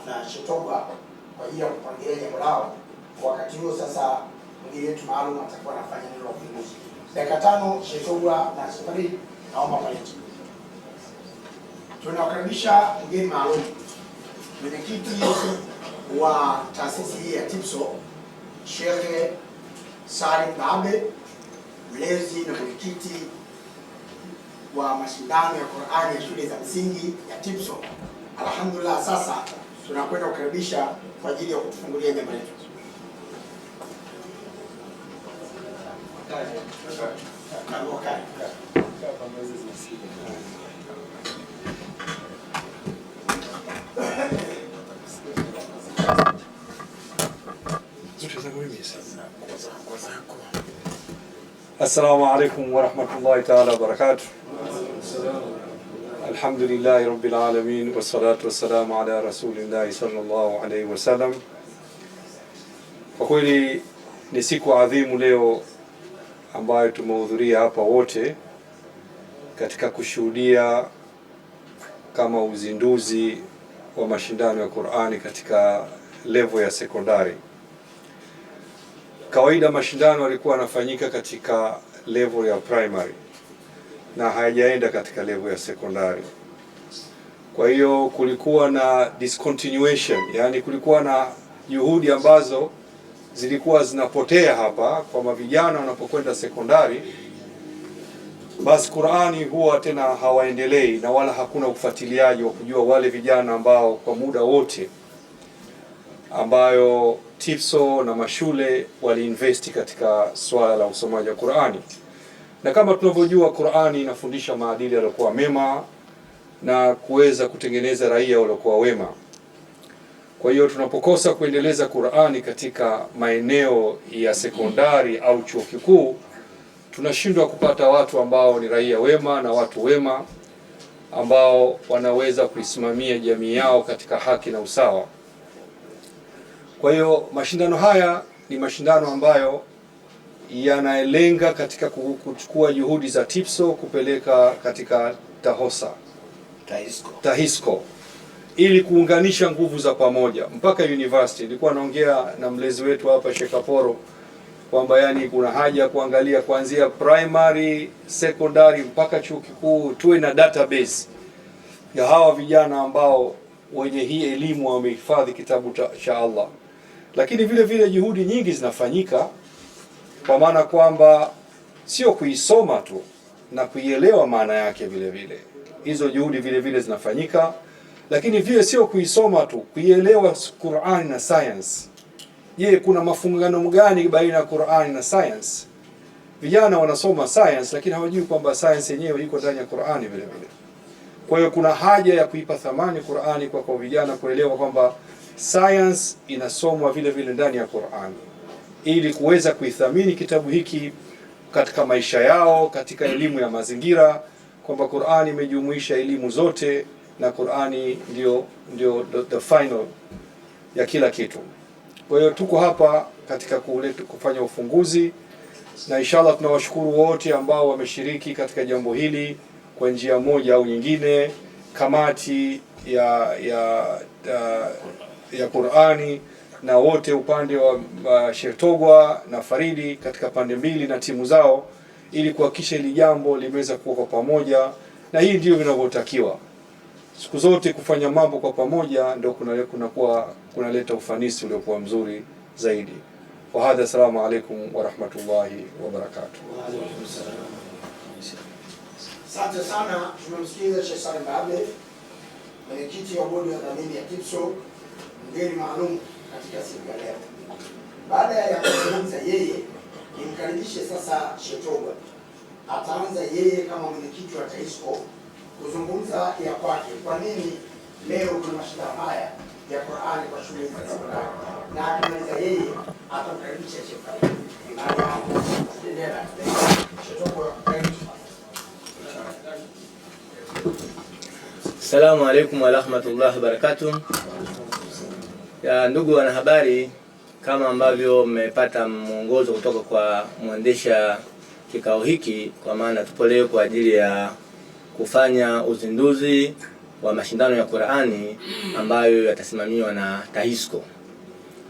na Shetogwa kwa ajili ya kupangilia jambo lao. Wakati huo sasa mgeni wetu maalum atakuwa anafanya neno la ufunguzi. Dakika 5 Shetogwa na Safari, naomba paleti. Tunawakaribisha mgeni maalum, mwenyekiti wa taasisi hii ya TIPSO, Sheikh Salim Baabe, mlezi na mwenyekiti wa mashindano ya Qur'ani ya shule za msingi ya TIPSO. Alhamdulillah, sasa tunakwenda kukaribisha kwa ajili ya kutufungulia jambo letu. Assalamu alaikum wa rahmatullahi ta'ala wa barakatuh. Alhamdulillahi rabbil alamin, wassalatu wassalamu ala rasulillahi sallallahu alayhi wasallam. Kwa kweli ni siku adhimu leo ambayo tumehudhuria hapa wote katika kushuhudia kama uzinduzi wa mashindano ya Qur'ani katika level ya sekondari. Kawaida mashindano yalikuwa yanafanyika katika level ya primary na hayajaenda katika level ya sekondari. Kwa hiyo kulikuwa na discontinuation, yani kulikuwa na juhudi ambazo zilikuwa zinapotea hapa, kwa vijana wanapokwenda sekondari basi Qur'ani huwa tena hawaendelei na wala hakuna ufuatiliaji wa kujua wale vijana ambao kwa muda wote ambayo TIPSO na mashule waliinvesti katika swala la usomaji wa Qur'ani. Na kama tunavyojua Qur'ani inafundisha maadili yaliyokuwa mema na kuweza kutengeneza raia waliokuwa wema. Kwa hiyo tunapokosa kuendeleza Qur'ani katika maeneo ya sekondari au chuo kikuu, tunashindwa kupata watu ambao ni raia wema na watu wema ambao wanaweza kuisimamia jamii yao katika haki na usawa. Kwa hiyo mashindano haya ni mashindano ambayo yanalenga katika kuchukua juhudi za TIPSO kupeleka katika TAHISCO ili kuunganisha nguvu za pamoja mpaka university. Nilikuwa naongea na mlezi wetu hapa Sheikh Aporo kwamba yani kuna haja ya kuangalia kuanzia primary, secondary mpaka chuo kikuu tuwe na database ya hawa vijana ambao wenye hii elimu wamehifadhi kitabu cha Allah. Lakini vile vile juhudi nyingi zinafanyika, kwa maana kwamba sio kuisoma tu na kuielewa maana yake, vile vile hizo juhudi vile vile zinafanyika, lakini vile sio kuisoma tu, kuielewa Qur'ani na science. Je, kuna mafungano gani baina ya Qur'ani na science? Vijana wanasoma science lakini hawajui kwamba science yenyewe iko ndani ya Qur'ani vile vile. Kwa hiyo kuna haja ya kuipa thamani Qur'ani kwa vijana kuelewa kwamba science inasomwa vile vile ndani ya Qur'ani, ili kuweza kuithamini kitabu hiki katika maisha yao, katika elimu ya mazingira, kwamba Qur'ani imejumuisha elimu zote na Qur'ani ndio the final ya kila kitu. Kwa hiyo tuko hapa katika kufanya ufunguzi, na inshallah tunawashukuru wote ambao wameshiriki katika jambo hili kwa njia moja au nyingine. Kamati ya Qur'ani na wote upande wa Shetogwa na Faridi katika pande mbili na timu zao, ili kuhakikisha hili jambo limeweza kuwa kwa pamoja, na hii ndio vinavyotakiwa siku zote. Kufanya mambo kwa pamoja ndio kunaleta ufanisi uliokuwa mzuri zaidi. Wa hadha, assalamu alaikum wa rahmatullahi wa barakatuh. Asante sana. Tumemsikiza Sheikh Salim Baabe, mwenyekiti wa bodi ya dhamini ya TIPSO, mgeni maalum katika siku ya leo. Baada ya kuzungumza yeye, nimkaribishe sasa Shetogwa. Ataanza yeye kama mwenyekiti wa TAHISCO kuzungumza ya kwake, kwa nini leo kuna mashindano haya ya Qur'ani kwa shule za sekondari, na akimaliza yeye atamkaribisha Sheikh Faridi. Assalamu alaikum wa rahmatullahi wa barakatuh. Ya ndugu wanahabari, kama ambavyo mmepata mwongozo kutoka kwa mwendesha kikao hiki, kwa maana tupo leo kwa ajili ya kufanya uzinduzi wa mashindano ya Qur'ani ambayo yatasimamiwa na TAHISCO.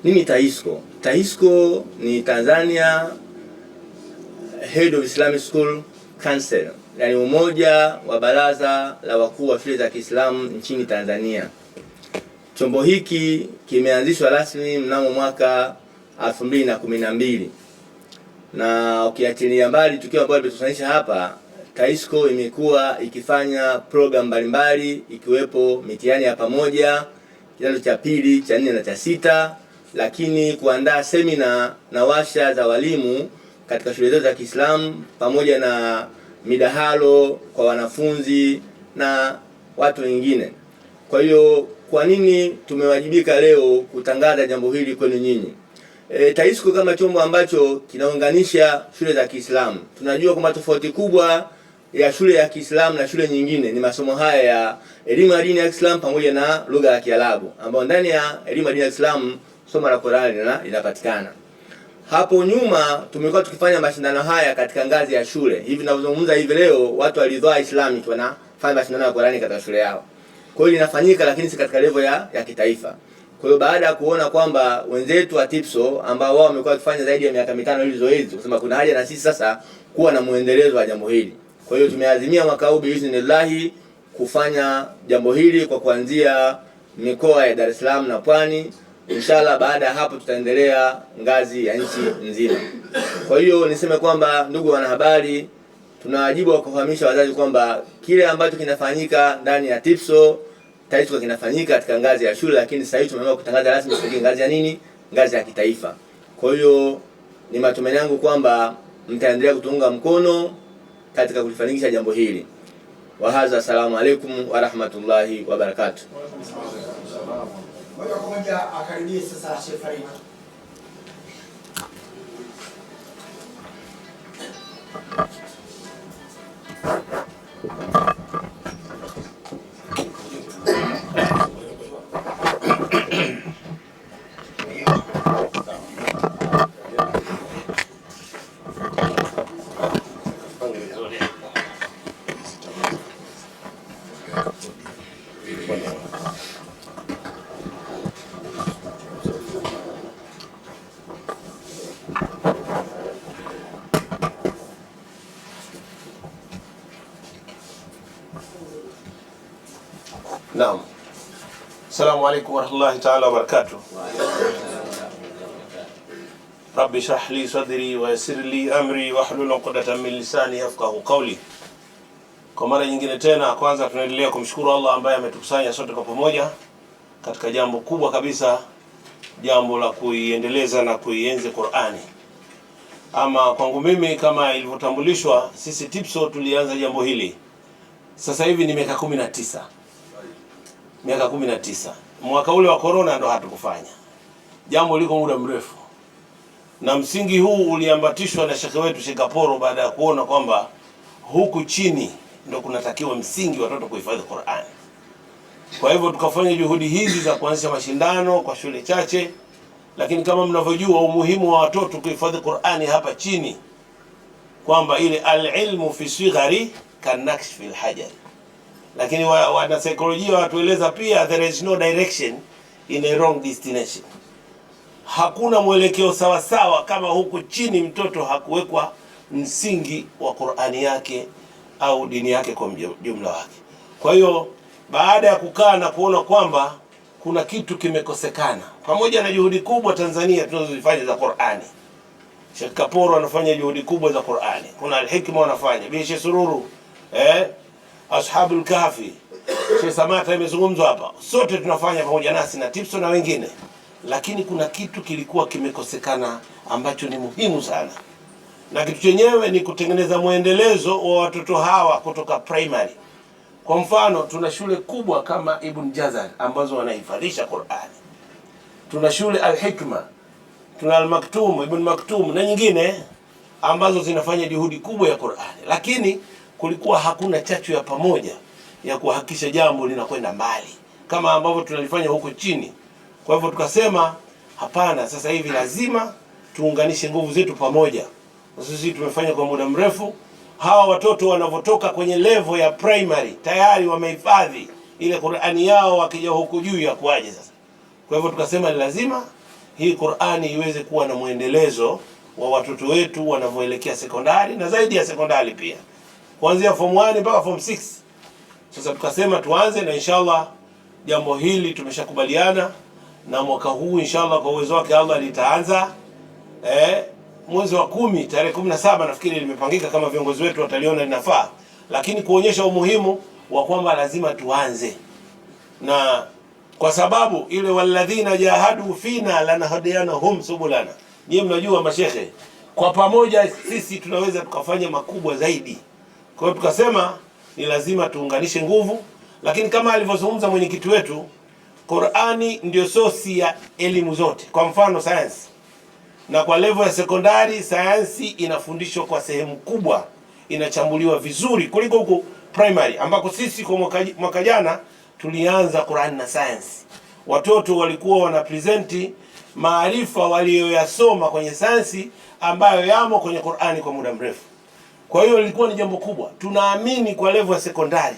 Nini TAHISCO? TAHISCO ni Tanzania Head of Islamic School Council, yani umoja wa baraza la wakuu wa shule za Kiislamu nchini Tanzania. Chombo hiki kimeanzishwa rasmi mnamo mwaka 2012. Na ukiachilia mbali tukio ambalo limetusanisha hapa, TAHISCO imekuwa ikifanya program mbalimbali ikiwepo mitihani ya pamoja kidato cha pili, cha 4 na cha 6, lakini kuandaa semina na washa za walimu katika shule zote za Kiislamu pamoja na midahalo kwa wanafunzi na watu wengine. Kwa hiyo kwa nini tumewajibika leo kutangaza jambo hili kwenu nyinyi? TAHISCO kama chombo ambacho kinaunganisha shule za Kiislamu, tunajua kwamba tofauti kubwa ya shule ya Kiislamu na shule nyingine ni masomo haya ya elimu ya dini ya Kiislamu pamoja na lugha ya Kiarabu, ambao ndani ya elimu ya dini ya Kiislamu somo la Qur'ani linapatikana. Hapo nyuma tumekuwa tukifanya mashindano haya katika ngazi ya shule. Hivi ninavyozungumza hivi leo, watu wa Ridhaa Islamic wanafanya mashindano ya Qur'ani katika shule yao. Kwa hiyo linafanyika, lakini si katika level ya kitaifa. Kwa hiyo baada ya kuona kwamba wenzetu wa TIPSO ambao wao wamekuwa wakifanya zaidi ya miaka 5 hili zoezi, kusema kuna haja na sisi sasa kuwa na muendelezo wa jambo hili. Kwa hiyo tumeazimia mwaka huu biiznillah kufanya jambo hili kwa kuanzia mikoa ya Dar es Salaam na Pwani. Inshallah baada ya hapo tutaendelea ngazi ya nchi nzima. Kwa hiyo niseme kwamba ndugu wanahabari, tuna wajibu wa kufahamisha wazazi kwamba kile ambacho kinafanyika ndani ya TIPSO TAHISCO kinafanyika katika ngazi ya shule, lakini sasa hivi tumeamua kutangaza rasmi kwa ngazi ya nini? Ngazi ya kitaifa. Kwa hiyo ni matumaini yangu kwamba mtaendelea kutuunga mkono katika kulifanikisha jambo hili. Wa hadha, assalamu alaykum wa rahmatullahi wa barakatuh. Moja kwa moja akaribie sasa Sheikh Farid. Naam. Assalamu alaykum wa rahmatullahi ta'ala wa barakatuh. Rabbi shrah li sadri wa yassir li amri wahlul 'uqdatan min lisani yafqahu qawli. Kwa mara nyingine tena, kwanza tunaendelea kumshukuru Allah ambaye ametukusanya sote kwa pamoja katika jambo kubwa kabisa, jambo la kuiendeleza na kuienzi Qur'ani. Ama kwangu mimi, kama ilivyotambulishwa, sisi TIPSO tulianza jambo hili sasa hivi ni miaka 19. Miaka 19. Mwaka ule wa corona ndo hatukufanya. Jambo liko muda mrefu. Na msingi huu uliambatishwa na shekhe wetu Sheikh Kaporo baada ya kuona kwamba huku chini ndo kunatakiwa msingi watoto kuhifadhi Qur'ani. Kwa hivyo tukafanya juhudi hizi za kuanzisha mashindano kwa shule chache, lakini kama mnavyojua umuhimu wa watoto kuhifadhi Qur'ani hapa chini, kwamba ile al-ilmu fi sighari kanaksh fil hajar. Lakini wana saikolojia watueleza pia there is no direction in a wrong destination. Hakuna mwelekeo sawa sawa kama huku chini mtoto hakuwekwa msingi wa Qur'ani yake au dini yake kwa jumla wake. Kwa hiyo baada ya kukaa na kuona kwamba kuna kitu kimekosekana, pamoja na juhudi kubwa Tanzania tunazozifanya za Qur'ani, Sheikh Kaporo anafanya juhudi kubwa za Qur'ani, kuna Al-Hikma wanafanya, Bishe Sururu, Ashabul Kahfi, Sheikh Samata imezungumzwa hapa, sote tunafanya pamoja nasi na TIPSO na wengine. Lakini kuna kitu kilikuwa kimekosekana ambacho ni muhimu sana, na kitu chenyewe ni kutengeneza muendelezo wa watoto hawa kutoka primary. Kwa mfano, tuna shule kubwa kama Ibn Jazar ambazo wanahifadhisha Qur'ani, tuna shule Al-Hikma, tuna Al-Maktum, Ibn Maktum na nyingine ambazo zinafanya juhudi kubwa ya Qur'ani, lakini kulikuwa hakuna chachu ya pamoja ya kuhakikisha jambo linakwenda mbali kama ambavyo tunalifanya huko chini. Kwa hivyo tukasema hapana, sasa hivi lazima tuunganishe nguvu zetu pamoja. Sisi tumefanya kwa muda mrefu. Hawa watoto wanavotoka kwenye level ya primary tayari wamehifadhi ile Qur'ani yao wakija huku juu ya kuaje sasa. Kwa hivyo tukasema ni lazima hii Qur'ani iweze kuwa na muendelezo wa watoto wetu wanavyoelekea sekondari na zaidi ya sekondari pia, kuanzia form 1 mpaka form 6. Sasa tukasema tuanze, na inshallah jambo hili tumeshakubaliana, na mwaka huu inshallah kwa uwezo wake Allah litaanza mwezi wa 10 tarehe 17 nafikiri limepangika, kama viongozi wetu wataliona linafaa, lakini kuonyesha umuhimu wa kwamba lazima tuanze, na kwa sababu ile walladhina jahadu fina lanahdiyanahum subulana. Nyie mnajua mashehe, kwa pamoja sisi tunaweza tukafanya makubwa zaidi. Kwa hiyo tukasema ni lazima tuunganishe nguvu, lakini kama alivyozungumza mwenyekiti wetu, Qur'ani ndio sosi ya elimu zote. Kwa mfano science, na kwa level ya sekondari sayansi inafundishwa kwa sehemu kubwa, inachambuliwa vizuri kuliko huko primary, ambako sisi kwa mwaka jana tulianza Qur'an na science. Watoto walikuwa wanapresenti maarifa walioyasoma kwenye sayansi ambayo yamo kwenye Qur'ani kwa muda mrefu. Kwa hiyo ilikuwa ni jambo kubwa. Tunaamini kwa level ya sekondari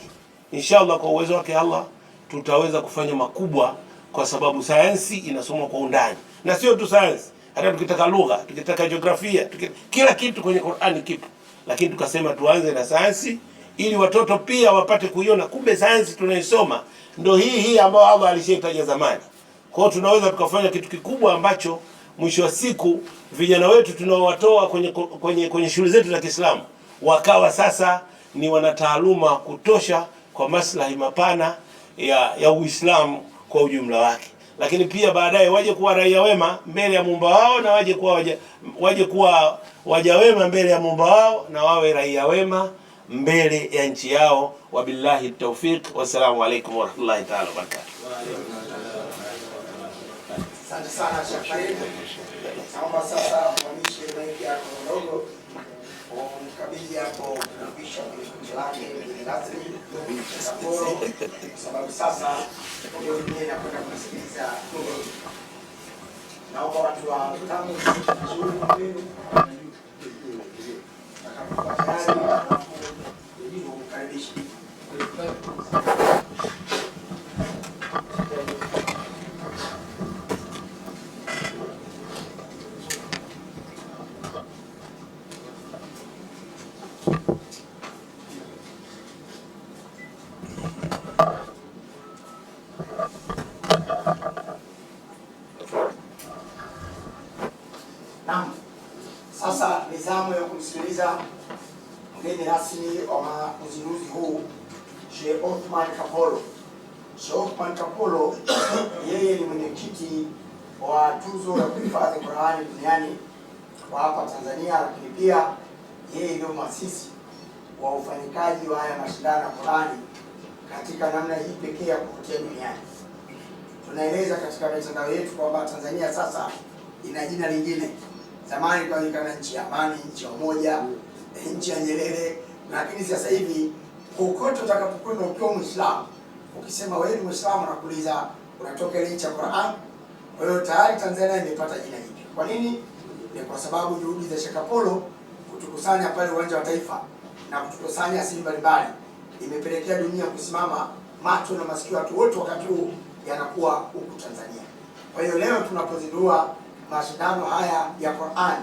inshallah kwa uwezo wake Allah tutaweza kufanya makubwa, kwa sababu sayansi inasomwa kwa undani, na sio tu sayansi, hata tukitaka lugha, tukitaka jiografia, kila kitu kwenye Qur'ani kipo. Lakini tukasema tuanze na sayansi ili watoto pia wapate kuiona kumbe sayansi tunaisoma ndio hii ambayo Allah alishaitaja zamani. Kwa hiyo tunaweza tukafanya kitu kikubwa ambacho mwisho wa siku vijana wetu tunaowatoa kwenye shule zetu za Kiislamu wakawa sasa ni wanataaluma kutosha kwa maslahi mapana ya Uislamu kwa ujumla wake, lakini pia baadaye waje kuwa raia wema mbele ya Muumba wao, na waje kuwa waja wema mbele ya Muumba wao, na wawe raia wema mbele ya nchi yao. Wabillahi tawfiq, wassalamu alaykum wa rahmatullahi ta'ala wa barakatuh. Asante sana Sheikh Farid. Naomba sasa mwanishi maiki yako ndogo umkabidhi hapo kubisha kwenye kundi lake ili rasmi Shekaporo, kwa sababu sasa ndio dunia inakwenda kusikiliza. Naomba watu wa tamu nzuri kwenu karibisha. Naam. Sasa nizamu ya kumsikiliza mgeni rasmi wa uzinduzi huu, Sheikh Othman Kapolo. Sheikh Othman Kapolo yeye ni mwenyekiti wa tuzo ya kuhifadhi Qur'ani duniani kwa hapa Tanzania, lakini pia yeye ndio mwasisi wa ufanyikaji wa haya mashindano ya Qur'ani katika namna hii pekee ya kuvutia duniani. Tunaeleza katika mitandao yetu kwamba Tanzania sasa ina jina lingine. Zamani ilikuwa nchi ya amani, nchi ya umoja, nchi ya Nyerere, lakini sasa hivi kokote utakapokwenda ukiwa Muislamu, ukisema wewe ni Muislamu na kuuliza unatoka ile nchi ya Qur'an, kwa hiyo tayari Tanzania imepata jina hili. Kwa nini? Ni kwa sababu juhudi za Sheikh Kapolo kutukusanya pale uwanja wa Taifa na kutukusanya asili mbalimbali imepelekea dunia kusimama, macho na masikio watu wote wakati huu yanakuwa huku Tanzania. Kwa hiyo leo tunapozindua mashindano haya ya Qur'an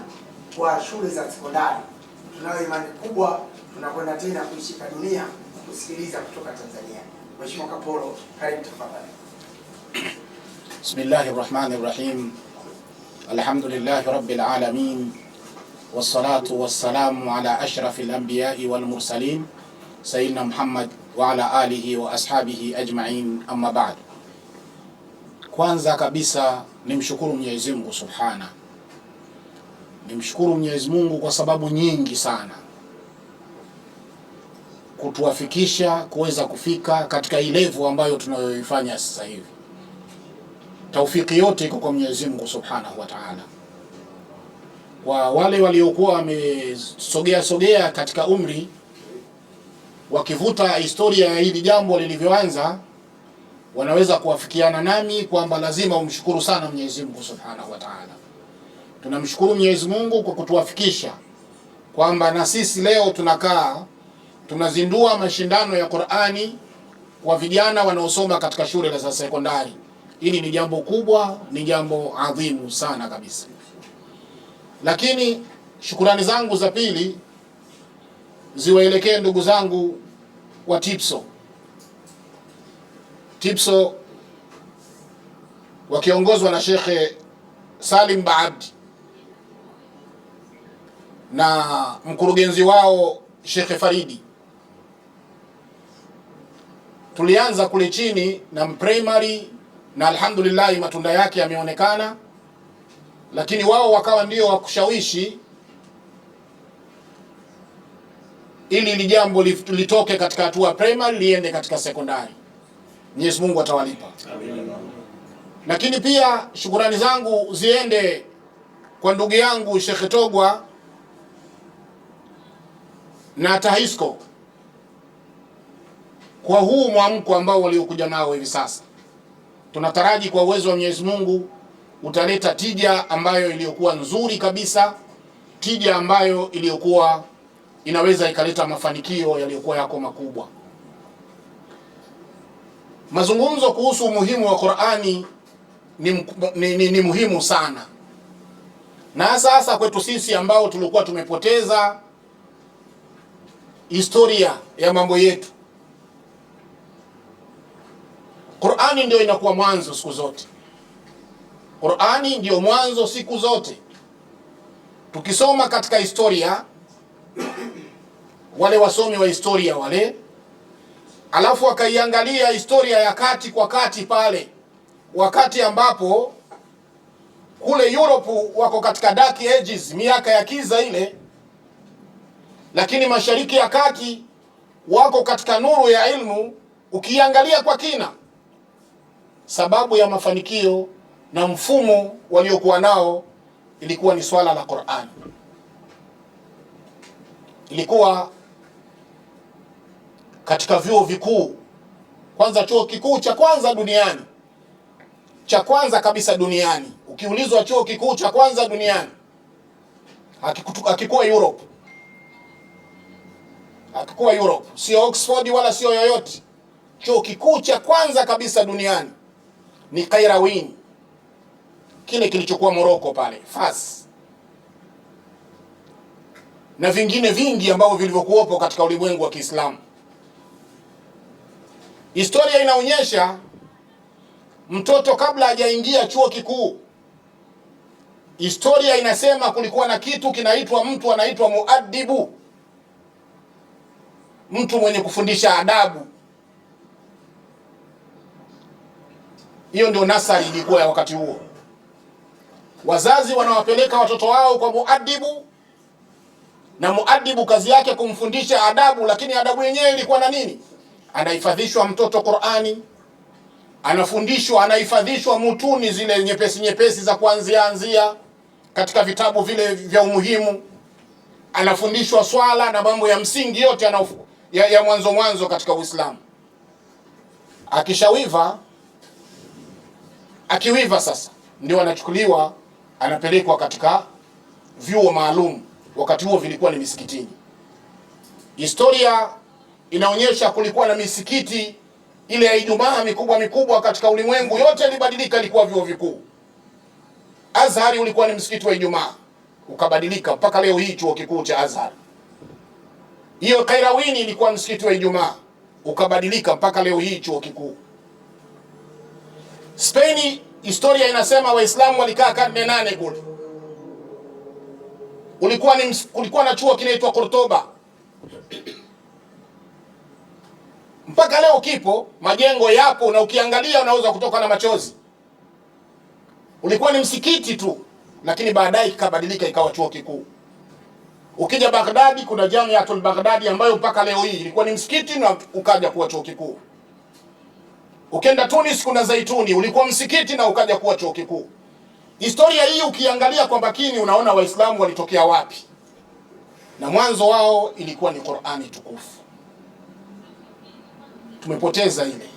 kwa shule za sekondari, tunayo imani kubwa tunakwenda tena kuishika dunia kusikiliza kutoka Tanzania. Mheshimiwa Kapolo, karibu tafadhali. Bismillahir Rahmanir Rahim. Alhamdulillahi Rabbil Alamin. Wassalatu wassalamu ala ashrafil anbiya'i wal mursalin sayyidina Muhammad wa ala alihi wa ashabihi ajma'in, amma ba'd. Kwanza kabisa nimshukuru Mwenyezi Mungu Subhana. Nimshukuru Mwenyezi Mungu kwa sababu nyingi sana kutuwafikisha kuweza kufika katika ilevu ambayo tunayoifanya sasa hivi. Taufiki yote iko kwa Mwenyezi Mungu Subhanahu wa Ta'ala. Kwa wale waliokuwa wamesogea katika umri wakivuta historia ya hili jambo lilivyoanza, wanaweza kuwafikiana nami kwamba lazima umshukuru sana Mwenyezi Mungu Subhanahu wa Ta'ala. Tunamshukuru Mwenyezi Mungu kwa kutuwafikisha kwamba na sisi leo tunakaa tunazindua mashindano ya Qur'ani wa vijana wanaosoma katika shule za sekondari. Hili ni jambo kubwa, ni jambo adhimu sana kabisa. Lakini shukurani zangu za pili ziwaelekee ndugu zangu wa TIPSO. TIPSO wakiongozwa na Sheikh Salim Baabdi na mkurugenzi wao Sheikh Faridi. Tulianza kule chini na primary na alhamdulillah matunda yake yameonekana, lakini wao wakawa ndio wakushawishi ili jambo litoke katika hatua primary liende katika sekondari. Mwenyezi Mungu atawalipa. Amin. Lakini pia shukurani zangu ziende kwa ndugu yangu Sheikh Togwa na TAHISCO kwa huu mwamko ambao waliokuja nao hivi sasa. Tunataraji kwa uwezo wa Mwenyezi Mungu utaleta tija ambayo iliyokuwa nzuri kabisa, tija ambayo iliyokuwa inaweza ikaleta mafanikio yaliyokuwa yako makubwa. Mazungumzo kuhusu umuhimu wa Qur'ani ni muhimu sana, na sasa kwetu sisi ambao tulikuwa tumepoteza historia ya mambo yetu. Qur'ani ndio inakuwa mwanzo siku zote. Qur'ani ndio mwanzo siku zote. Tukisoma katika historia, wale wasomi wa historia wale, alafu wakaiangalia historia ya kati kwa kati pale, wakati ambapo kule Europe wako katika dark ages, miaka ya kiza ile, lakini mashariki ya kati wako katika nuru ya ilmu. Ukiangalia kwa kina, sababu ya mafanikio na mfumo waliokuwa nao ilikuwa ni swala la Qur'an. Ilikuwa katika vyuo vikuu, kwanza chuo kikuu cha kwanza duniani, cha kwanza kabisa duniani. Ukiulizwa chuo kikuu cha kwanza duniani, hakikuwa Europe. Hakikuwa Europe, sio Oxford wala sio yoyote. Chuo kikuu cha kwanza kabisa duniani ni Qayrawin, kile kilichokuwa Morocco pale Fas, na vingine vingi ambavyo vilivyokuwepo katika ulimwengu wa Kiislamu. Historia inaonyesha mtoto kabla hajaingia chuo kikuu, historia inasema kulikuwa na kitu kinaitwa, mtu anaitwa muaddibu, mtu mwenye kufundisha adabu. Hiyo ndio nasari ilikuwa ya wakati huo. Wazazi wanawapeleka watoto wao kwa muaddibu, na muaddibu kazi yake kumfundisha adabu, lakini adabu yenyewe ilikuwa na nini? Anahifadhishwa mtoto Qur'ani, anafundishwa, anahifadhishwa mutuni zile nyepesi nyepesi za kuanzia katika vitabu vile vya umuhimu, anafundishwa swala na mambo ya msingi yote ya mwanzo katika Uislamu. Akiwiva sasa ndio anachukuliwa, anapelekwa katika vyuo maalum. Wakati huo vilikuwa ni misikitini. Historia inaonyesha kulikuwa na misikiti ile ya Ijumaa mikubwa katika ulimwengu yote, ilibadilika, ilikuwa vyuo vikuu. Azhari ulikuwa ni msikiti wa Ijumaa, ukabadilika mpaka leo hii chuo kikuu cha Azhar. Hiyo Qayrawini ilikuwa msikiti wa Ijumaa, ukabadilika mpaka leo hii chuo kikuu. Spain, historia inasema Waislamu walikaa karne 8 kule. Kulikuwa na chuo kinaitwa Cordoba, mpaka leo kipo, majengo yapo, na ukiangalia unaweza kutoka na machozi. Ulikuwa ni msikiti tu, lakini baadaye ikabadilika ikawa chuo kikuu. Ukija Baghdadi kuna Jamiatul Baghdadi ambayo mpaka leo hii ilikuwa ni msikiti na ukaja kuwa chuo kikuu. Ukenda Tunis kuna Zaituni, ulikuwa msikiti na ukaja kuwa chuo kikuu. Historia hii ukiangalia kwa makini unaona Waislamu walitokea wapi, na mwanzo wao ilikuwa ni Qur'ani tukufu. Tumepoteza ile.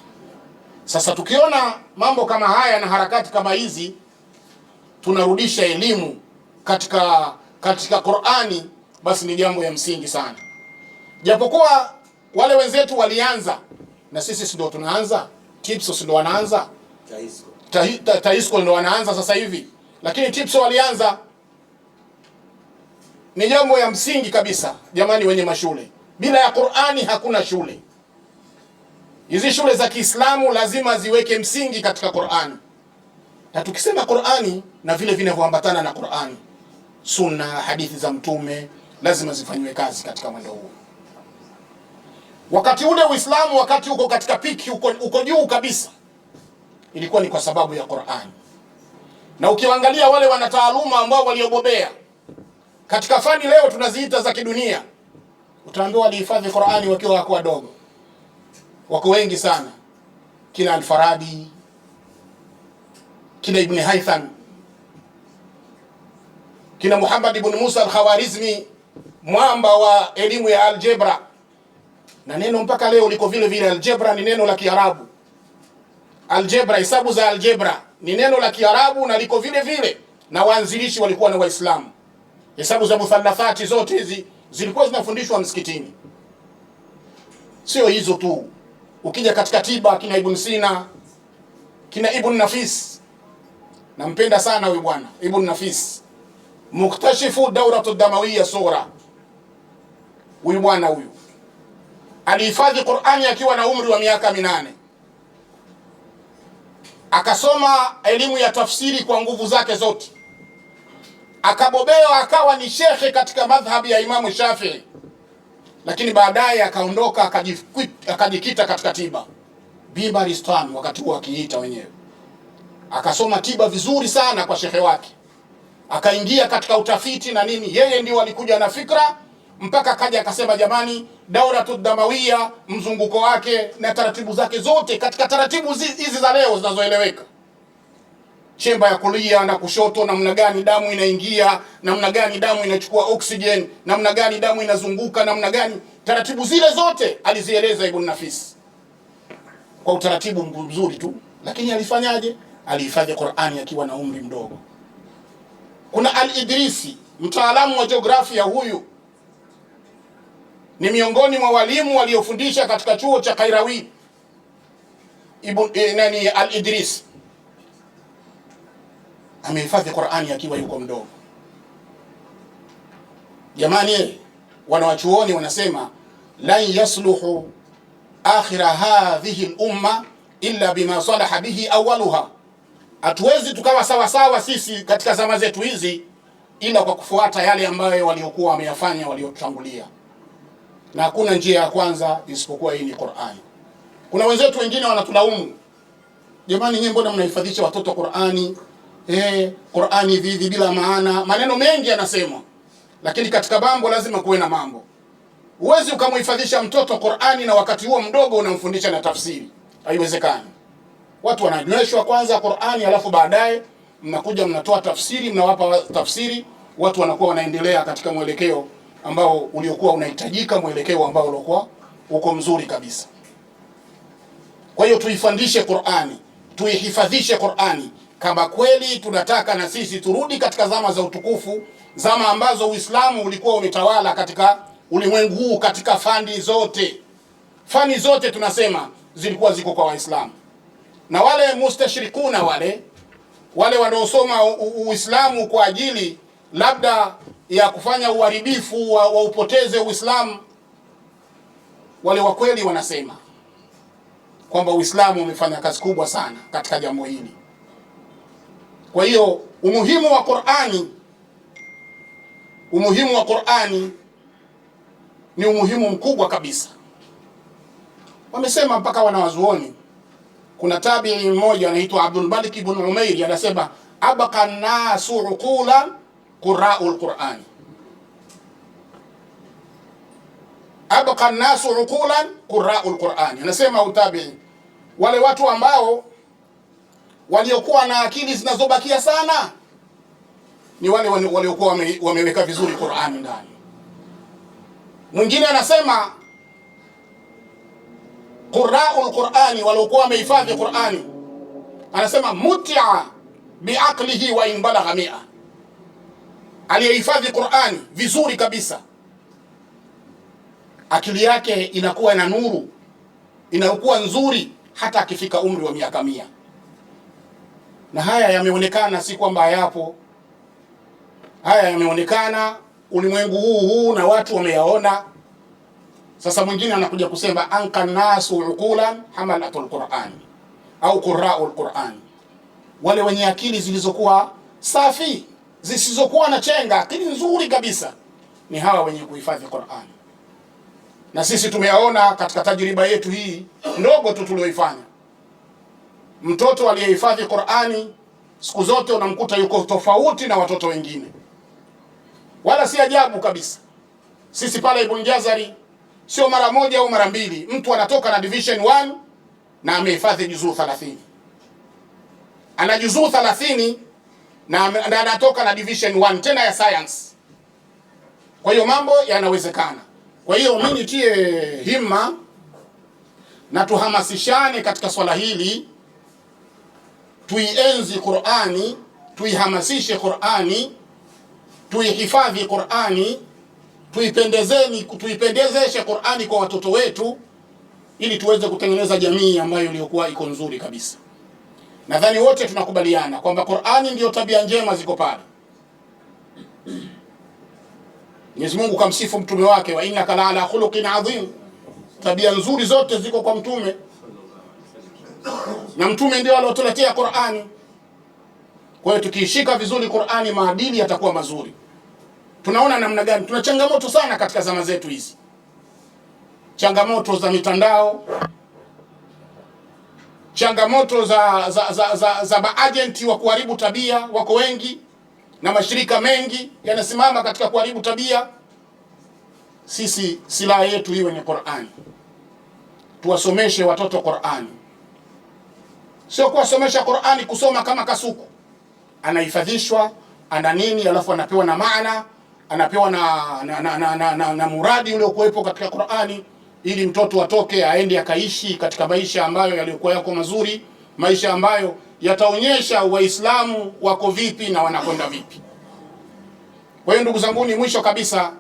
Sasa tukiona mambo kama haya na harakati kama hizi, tunarudisha elimu katika Qur'ani, basi ni jambo ya msingi sana. Japokuwa wale wenzetu walianza na sisi ndio tunaanza, TIPSO ndio wanaanza, TAHISCO ndio wanaanza sasa hivi, lakini TIPSO walianza. Ni jambo ya msingi kabisa jamani, wenye mashule, bila ya Qur'ani hakuna shule. Hizi shule za Kiislamu lazima ziweke msingi katika Qur'ani, na tukisema Qur'ani na vile vinavyoambatana na Qur'ani, sunna, hadithi za Mtume lazima zifanywe kazi katika mwendo huu. Wakati ule Uislamu, wakati uko katika piki, uko juu kabisa, ilikuwa ni kwa sababu ya Qur'ani. Na ukiangalia wale wanataaluma ambao waliobobea katika fani leo tunaziita za kidunia, utaambiwa walihifadhi Qur'ani wakiwa wako wadogo. Wako wengi sana, kina Al-Farabi, kina Ibn Haytham, kina Muhammad ibn Musa al-Khawarizmi, mwamba wa elimu ya algebra. Na neno mpaka leo liko vile vile. Algebra ni neno la Kiarabu. Algebra, hesabu za algebra ni neno la Kiarabu na liko vile vile, na waanzilishi walikuwa na Waislamu. Hesabu za muthallathati zote hizi zilikuwa zinafundishwa msikitini. Sio hizo tu, ukija katika tiba, kina Ibn Sina, kina Ibn Nafis. Nampenda sana huyu bwana Ibn Nafis, muktashifu dauratu damawiyya sughra. Huyu bwana huyu alihifadhi Qur'ani akiwa na umri wa miaka 8. Akasoma elimu ya tafsiri kwa nguvu zake zote, akabobea, akawa ni shekhe katika madhhabi ya Imamu Shafi'i. Lakini baadaye akaondoka akajikita katika tiba, Bibaristan wakati huo akiita wenyewe. Akasoma tiba vizuri sana kwa shekhe wake, akaingia katika utafiti na nini. Yeye ndio alikuja na fikra, mpaka kaja akasema, jamani, dauratu damawiyya, mzunguko wake na taratibu zake zote, katika taratibu hizi za leo zinazoeleweka, chemba ya kulia na kushoto, namna gani damu inaingia, namna gani damu inachukua oxygen, namna gani damu inazunguka, namna gani, taratibu zile zote alizieleza Ibn Nafis kwa utaratibu mzuri tu. Lakini alifanyaje? Alihifadhi Qur'ani akiwa na umri mdogo. Kuna Al-Idrisi, mtaalamu wa jiografia. Huyu ni miongoni mwa walimu waliofundisha katika chuo cha Kairawi. Al-Idrisi amehifadhi Qur'ani akiwa yuko mdogo. Jamani, wanawachuoni wanasema lan yasluhu akhira hadhihi al-umma illa bima salaha bihi awwaluha. Hatuwezi tukawa sawa sawa sisi katika zama zetu hizi ila kwa kufuata yale ambayo waliokuwa wameyafanya waliotangulia, na hakuna njia ya kwanza isipokuwa hii ni Qur'ani. Kuna wenzetu wengine wanatulaumu, jamani, nyinyi mbona mnahifadhisha watoto Qur'ani? Qur'ani hivi bila maana, maneno mengi yanasemwa, lakini katika mambo lazima kuwe na mambo. Huwezi ukamhifadhisha mtoto Qur'ani na wakati huo mdogo unamfundisha na tafsiri, haiwezekani. Watu wananyweshwa kwanza Qur'ani, alafu baadaye mnakuja mnatoa tafsiri, mnawapa tafsiri, watu wanakuwa wanaendelea katika mwelekeo ambao uliokuwa unahitajika, mwelekeo ambao uliokuwa uko mzuri kabisa. Kwa hiyo tuifundishe Qur'ani, tuihifadhishe Qur'ani kama kweli tunataka na sisi turudi katika zama za utukufu, zama ambazo Uislamu ulikuwa umetawala katika ulimwengu huu, katika fani zote. Fani zote tunasema zilikuwa ziko kwa Waislamu, na wale mustashrikuna wale wanaosoma Uislamu kwa ajili labda ya kufanya uharibifu wa upoteze Uislamu, wale wa kweli wanasema kwamba Uislamu umefanya kazi kubwa sana katika jambo hili. Kwa hiyo umuhimu wa Qur'ani ni umuhimu mkubwa kabisa. Wamesema mpaka wanawazuoni. Kuna tabi'i mmoja anaitwa Abdul Malik ibn Umair, anasema abqa an-nasu uqulan qurra'ul Qur'ani. Abqa an-nasu uqulan qurra'ul Qur'ani. Anasema utabi'i, wale watu ambao waliokuwa na akili zinazobakia sana ni wale waliokuwa wameweka vizuri Qur'ani ndani. Mwingine anasema qurra'ul Qur'ani, waliokuwa wamehifadhi Qur'ani, anasema muti'a bi'aqlihi wa in balagha 100. Aliyehifadhi Qur'ani vizuri kabisa, akili yake inakuwa na nuru inayokuwa nzuri hata akifika umri wa miaka 100. Na haya yameonekana, si kwamba hayapo. Haya yameonekana ulimwengu huu na watu wameyaona. Sasa mwingine anakuja kusema anka nasu uqulan hamalatul Qur'an au qurra'ul Qur'an, wale wenye akili zilizokuwa safi, zisizokuwa na chenga, akili nzuri kabisa, ni hawa wenye kuhifadhi Qur'an. Na sisi tumeyaona katika tajriba yetu hii ndogo tu tulioifanya. Mtoto aliyehifadhi Qur'ani siku zote unamkuta yuko tofauti na watoto wengine, wala si ajabu kabisa. Sisi pale Ibn Jazari sio mara moja au mara mbili mtu anatoka na division 1 na amehifadhi juzuu 30. Ana juzuu 30 na anatoka na division 1 tena ya science. Kwa hiyo mambo yanawezekana. Kwa hiyo mimi nitie himma na tuhamasishane katika swala hili, tuienzi Qur'ani, tuihamasishe Qur'ani, tuihifadhi Qur'ani, tuipendezeshe Qur'ani kwa watoto wetu, ili tuweze kutengeneza jamii ambayo iliyokuwa iko nzuri kabisa. Nadhani wote tunakubaliana kwamba Qur'ani ndio tabia njema ziko pale. Mwenyezi Mungu kamsifu mtume wake, wa innaka la ala khuluqin adhim. Tabia nzuri zote ziko kwa mtume, na mtume ndio aliotuletea Qur'ani. Kwa hiyo tukiishika vizuri Qur'ani, maadili yatakuwa mazuri. Tunaona namna gani tuna changamoto sana katika zama zetu hizi, changamoto za mitandao, changamoto za maagenti wa kuharibu tabia wako wengi, na mashirika mengi yanasimama katika kuharibu tabia. Sisi silaha yetu iwe ni Qur'ani. Tuwasomeshe watoto Qur'ani, sio kuwasomesha Qur'ani kusoma kama kasuku, anahifadhishwa ana nini, alafu anapewa na maana, anapewa na muradi ule kuwepo katika Qur'ani, ili mtoto atoke aende akaishi katika maisha ambayo yaliokuwa yako mazuri, maisha ambayo yataonyesha Waislamu wako vipi na wanakwenda vipi. Kwa hiyo ndugu zangu, ni mwisho kabisa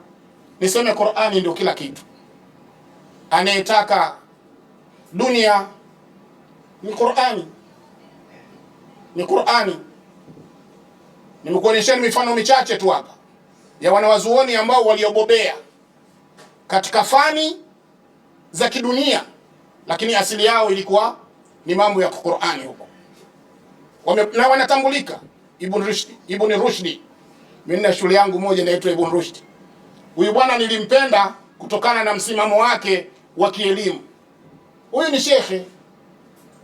niseme Qur'ani ndio kila kitu. Anayetaka dunia ni Qur'ani, ni Qur'ani. Nimekuonyesheni mifano michache tu hapa ya wanawazuoni ambao waliobobea katika fani za kidunia, lakini asili yao ilikuwa ni mambo ya Qur'ani huko. Na wanatambulika. Ibn Rushdi. Mimi na shule yangu moja inaitwa Ibn Rushdi. Huyu bwana nilimpenda kutokana na msimamo wake wa kielimu. Huyu ni shekhe.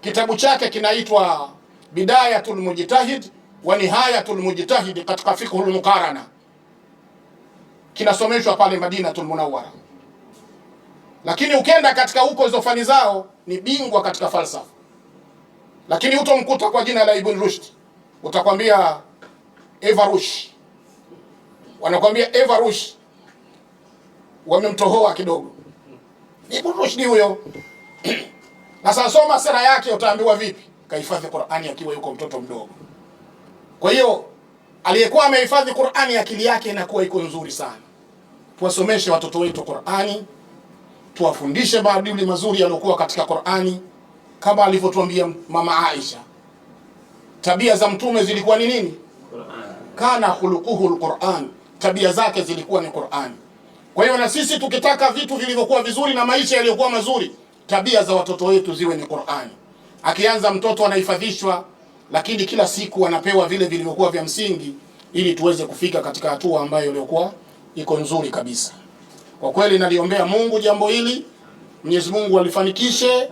Kitabu chake kinaitwa Bidayatul Mujtahid wa Nihayatul Mujtahid katika fiqhul muqarana. Kinasomeshwa pale Madinatul Munawwara. Lakini ukenda katika huko hizo fani zao ni bingwa katika falsafa. Lakini utomkuta kwa jina la Ibn Rushd, utakwambia Eva Rush. Wanakwambia Eva Rush, wamemtohoa kidogo. Ibn Rushd huyo. Sasa soma sera yake utaambiwa vipi? Kahifadhi Qur'ani akiwa yuko mtoto mdogo. Kwa hiyo aliyekuwa amehifadhi Qur'ani akili yake inakuwa iko nzuri sana. Tuwasomeshe watoto wetu Qur'ani, tuwafundishe maadili mazuri yaliokuwa katika Qur'ani, kama alivyotuambia mama Aisha. Tabia za mtume zilikuwa ni nini? Qur'an. Kana khuluquhu alquran, tabia zake zilikuwa ni Qur'an. Kwa hiyo na sisi tukitaka vitu vilivyokuwa vizuri na maisha yaliyokuwa mazuri, tabia za watoto wetu ziwe ni Qur'an. Akianza mtoto anahifadhishwa, lakini kila siku anapewa vile vilivyokuwa vya msingi, ili tuweze kufika katika hatua ambayo ilikuwa iko nzuri kabisa. Kwa kweli naliombea Mungu jambo hili, Mwenyezi Mungu alifanikishe.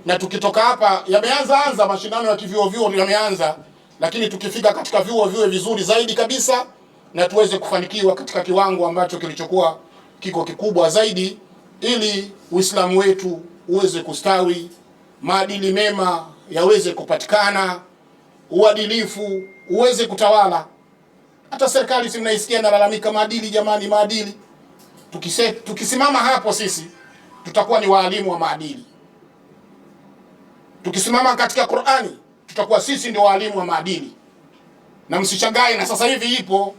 Na tukitoka hapa, yameanza mashindano ya vyuo yameanza, lakini tukifika katika vyuo viwe vizuri zaidi kabisa, na tuweze kufanikiwa katika kiwango ambacho kilichokuwa kiko kikubwa zaidi, ili Uislamu wetu uweze kustawi, maadili mema yaweze kupatikana, uadilifu uweze kutawala. Hata serikali si mnaisikia nalalamika maadili, jamani maadili. Tukisimama hapo sisi tutakuwa ni waalimu wa maadili. Tukisimama katika Qur'ani tutakuwa sisi ndio waalimu wa maadili. Na msishangae, na sasa hivi ipo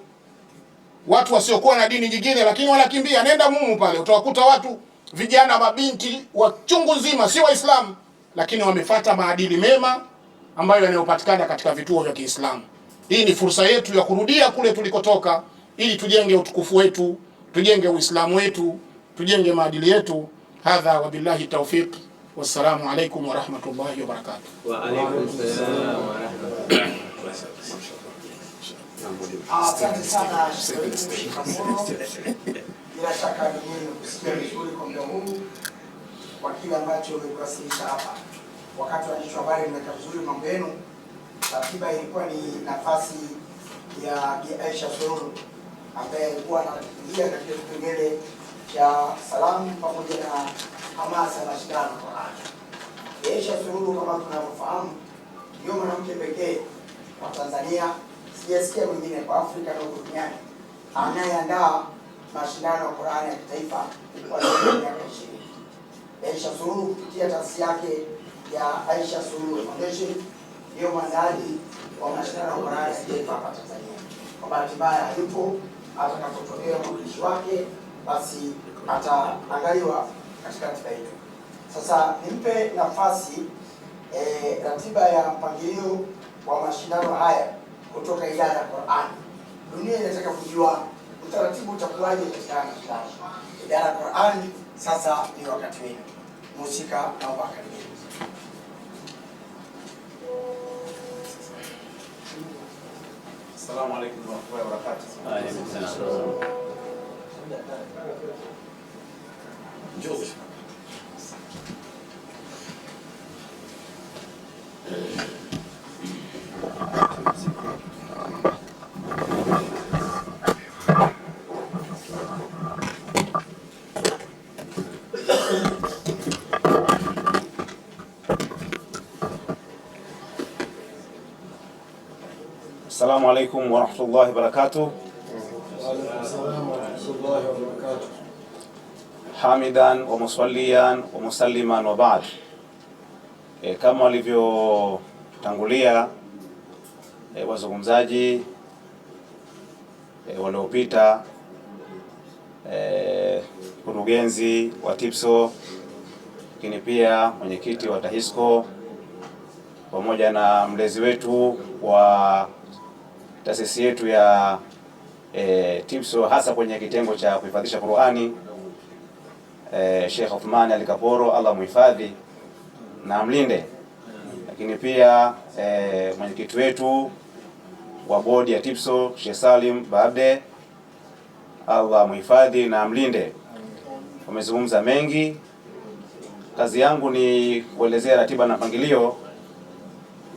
watu wasiokuwa na dini nyingine lakini wanakimbia. Nenda mumu pale utawakuta watu vijana mabinti wa chungu nzima, si Waislamu, lakini wamefuata maadili mema ambayo yanayopatikana katika vituo vya Kiislamu. Hii ni fursa yetu ya kurudia kule tulikotoka, ili tujenge utukufu wetu, tujenge Uislamu wetu, tujenge maadili yetu. Hadha wa billahi tawfiq. Wassalamu alaikum wa rahmatullahi wa barakatuh. Wa alaikum salaam wa rahmatullahi. Asante sana. Bila shaka nimekusikia vizuri kwa muda huu kwa kile ambacho umekuwasilisha hapa. Wakati wa kichwa habari nimeweka vizuri mambo yenu. Ratiba ilikuwa ni nafasi ya Bi Aisha Sururu ambaye alikuwa anaingia katika kipengele cha salamu pamoja na hamasa na mashindano kwa haki. Aisha Sururu kama tunavyofahamu ndio mwanamke pekee wa Tanzania, sijasikia mwingine kwa Afrika na duniani, anayeandaa mashindano ya Qur'ani ya kitaifa kwa miaka 20. Aisha Sururu kupitia taasisi yake ya Aisha Sururu Foundation ndio mwandaji wa mashindano ya Qur'ani ya kitaifa hapa Tanzania. Kwa bahati mbaya yupo, atakapotokea mwakilishi wake basi ataangaliwa katika ratiba yetu. Sasa nimpe nafasi ratiba ya mpangilio wa mashindano haya kutoka idara ya Qur'an. Dunia inataka kujua utaratibu utakuwaje katika mashindano. Idara ya Qur'an, sasa ni wakati wenu. Mhusika naomba karibuni. Assalamu alaykum wa rahmatullahi wa barakatuh. Wa alaikum salaam. Assalamu alaykum wa rahmatullahi wa barakatuh. Hamidan wa musalliyan wa musalliman wa ba'd. Kama walivyotangulia wazungumzaji waliopita, mkurugenzi wa TIPSO, lakini pia mwenyekiti wa TAHISCO pamoja na mlezi wetu wa taasisi yetu ya TIPSO hasa kwenye kitengo cha kuhifadhisha Qur'ani, Sheikh Uthman Ali Kaporo, Allah muhifadhi na amlinde, lakini pia mwenyekiti wetu wa bodi ya TIPSO Sheikh Salim Baabde, Allah muhifadhi na amlinde. Wamezungumza mengi. Kazi yangu ni kuelezea ratiba na mpangilio,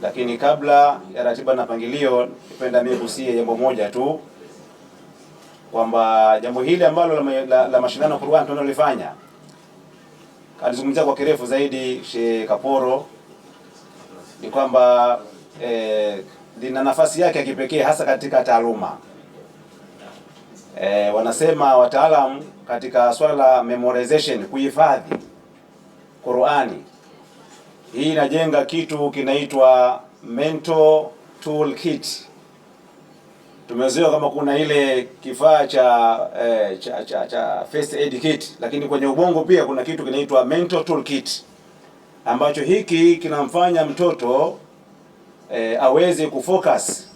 lakini kabla ya ratiba na mpangilio nipenda mimi kusie jambo moja tu, kwamba jambo hili ambalo la mashindano ya Qur'an tunalofanya, alizungumzia kwa kirefu zaidi Sheikh Kaporo, ni kwamba lina nafasi yake ya kipekee hasa katika taaluma. Wanasema wataalamu katika swala la memorization, kuhifadhi Qur'ani, hii inajenga kitu kinaitwa mental toolkit. Tumezoea kama kuna ile kifaa cha first aid kit, lakini kwenye ubongo pia kuna kitu kinaitwa mental toolkit, ambacho hiki kinamfanya mtoto aweze kufocus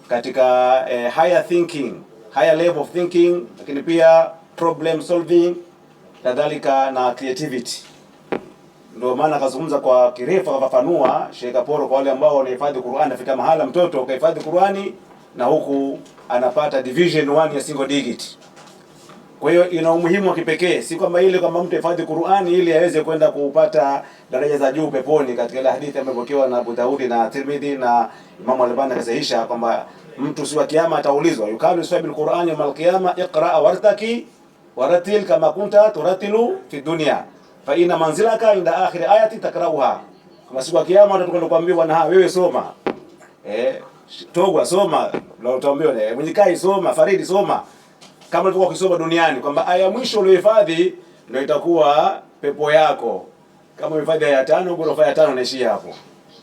katika higher thinking, higher level of thinking, lakini pia problem solving, kadhalika na creativity. Ndio maana akazungumza kwa kirefu, akafafanua Sheikh Kaporo kwa wale ambao wanahifadhi Qur'an, afika mahala mtoto akahifadhi Qur'ani na huku anapata division 1 ya single digit. Kwa hiyo ina umuhimu wa kipekee, si kwamba ile kama mtu ahifadhi Qur'ani ili aweze kwenda kupata daraja za juu peponi, katika ile hadithi ambayo imepokewa na Abu Daudi na Tirmidhi na Imam Al-Albani akasahihisha kwamba mtu siku ya kiyama ataulizwa, yukalu sahibil Qur'ani yawm al-qiyama iqra wartaki waratil kama kunta turatilu fi dunya fa ina manzilaka inda akhir ayati takrauha. Kama siku ya kiyama atakwenda kuambiwa bwana, wewe soma, Togwa soma, na utaambiwa mwenye kai soma, Faridi soma, kama ulikuwa ukisoma duniani kwamba aya mwisho uliohifadhi ndio itakuwa pepo yako. Kama uhifadhi aya 5, ghorofa ya 5 inaishia hapo.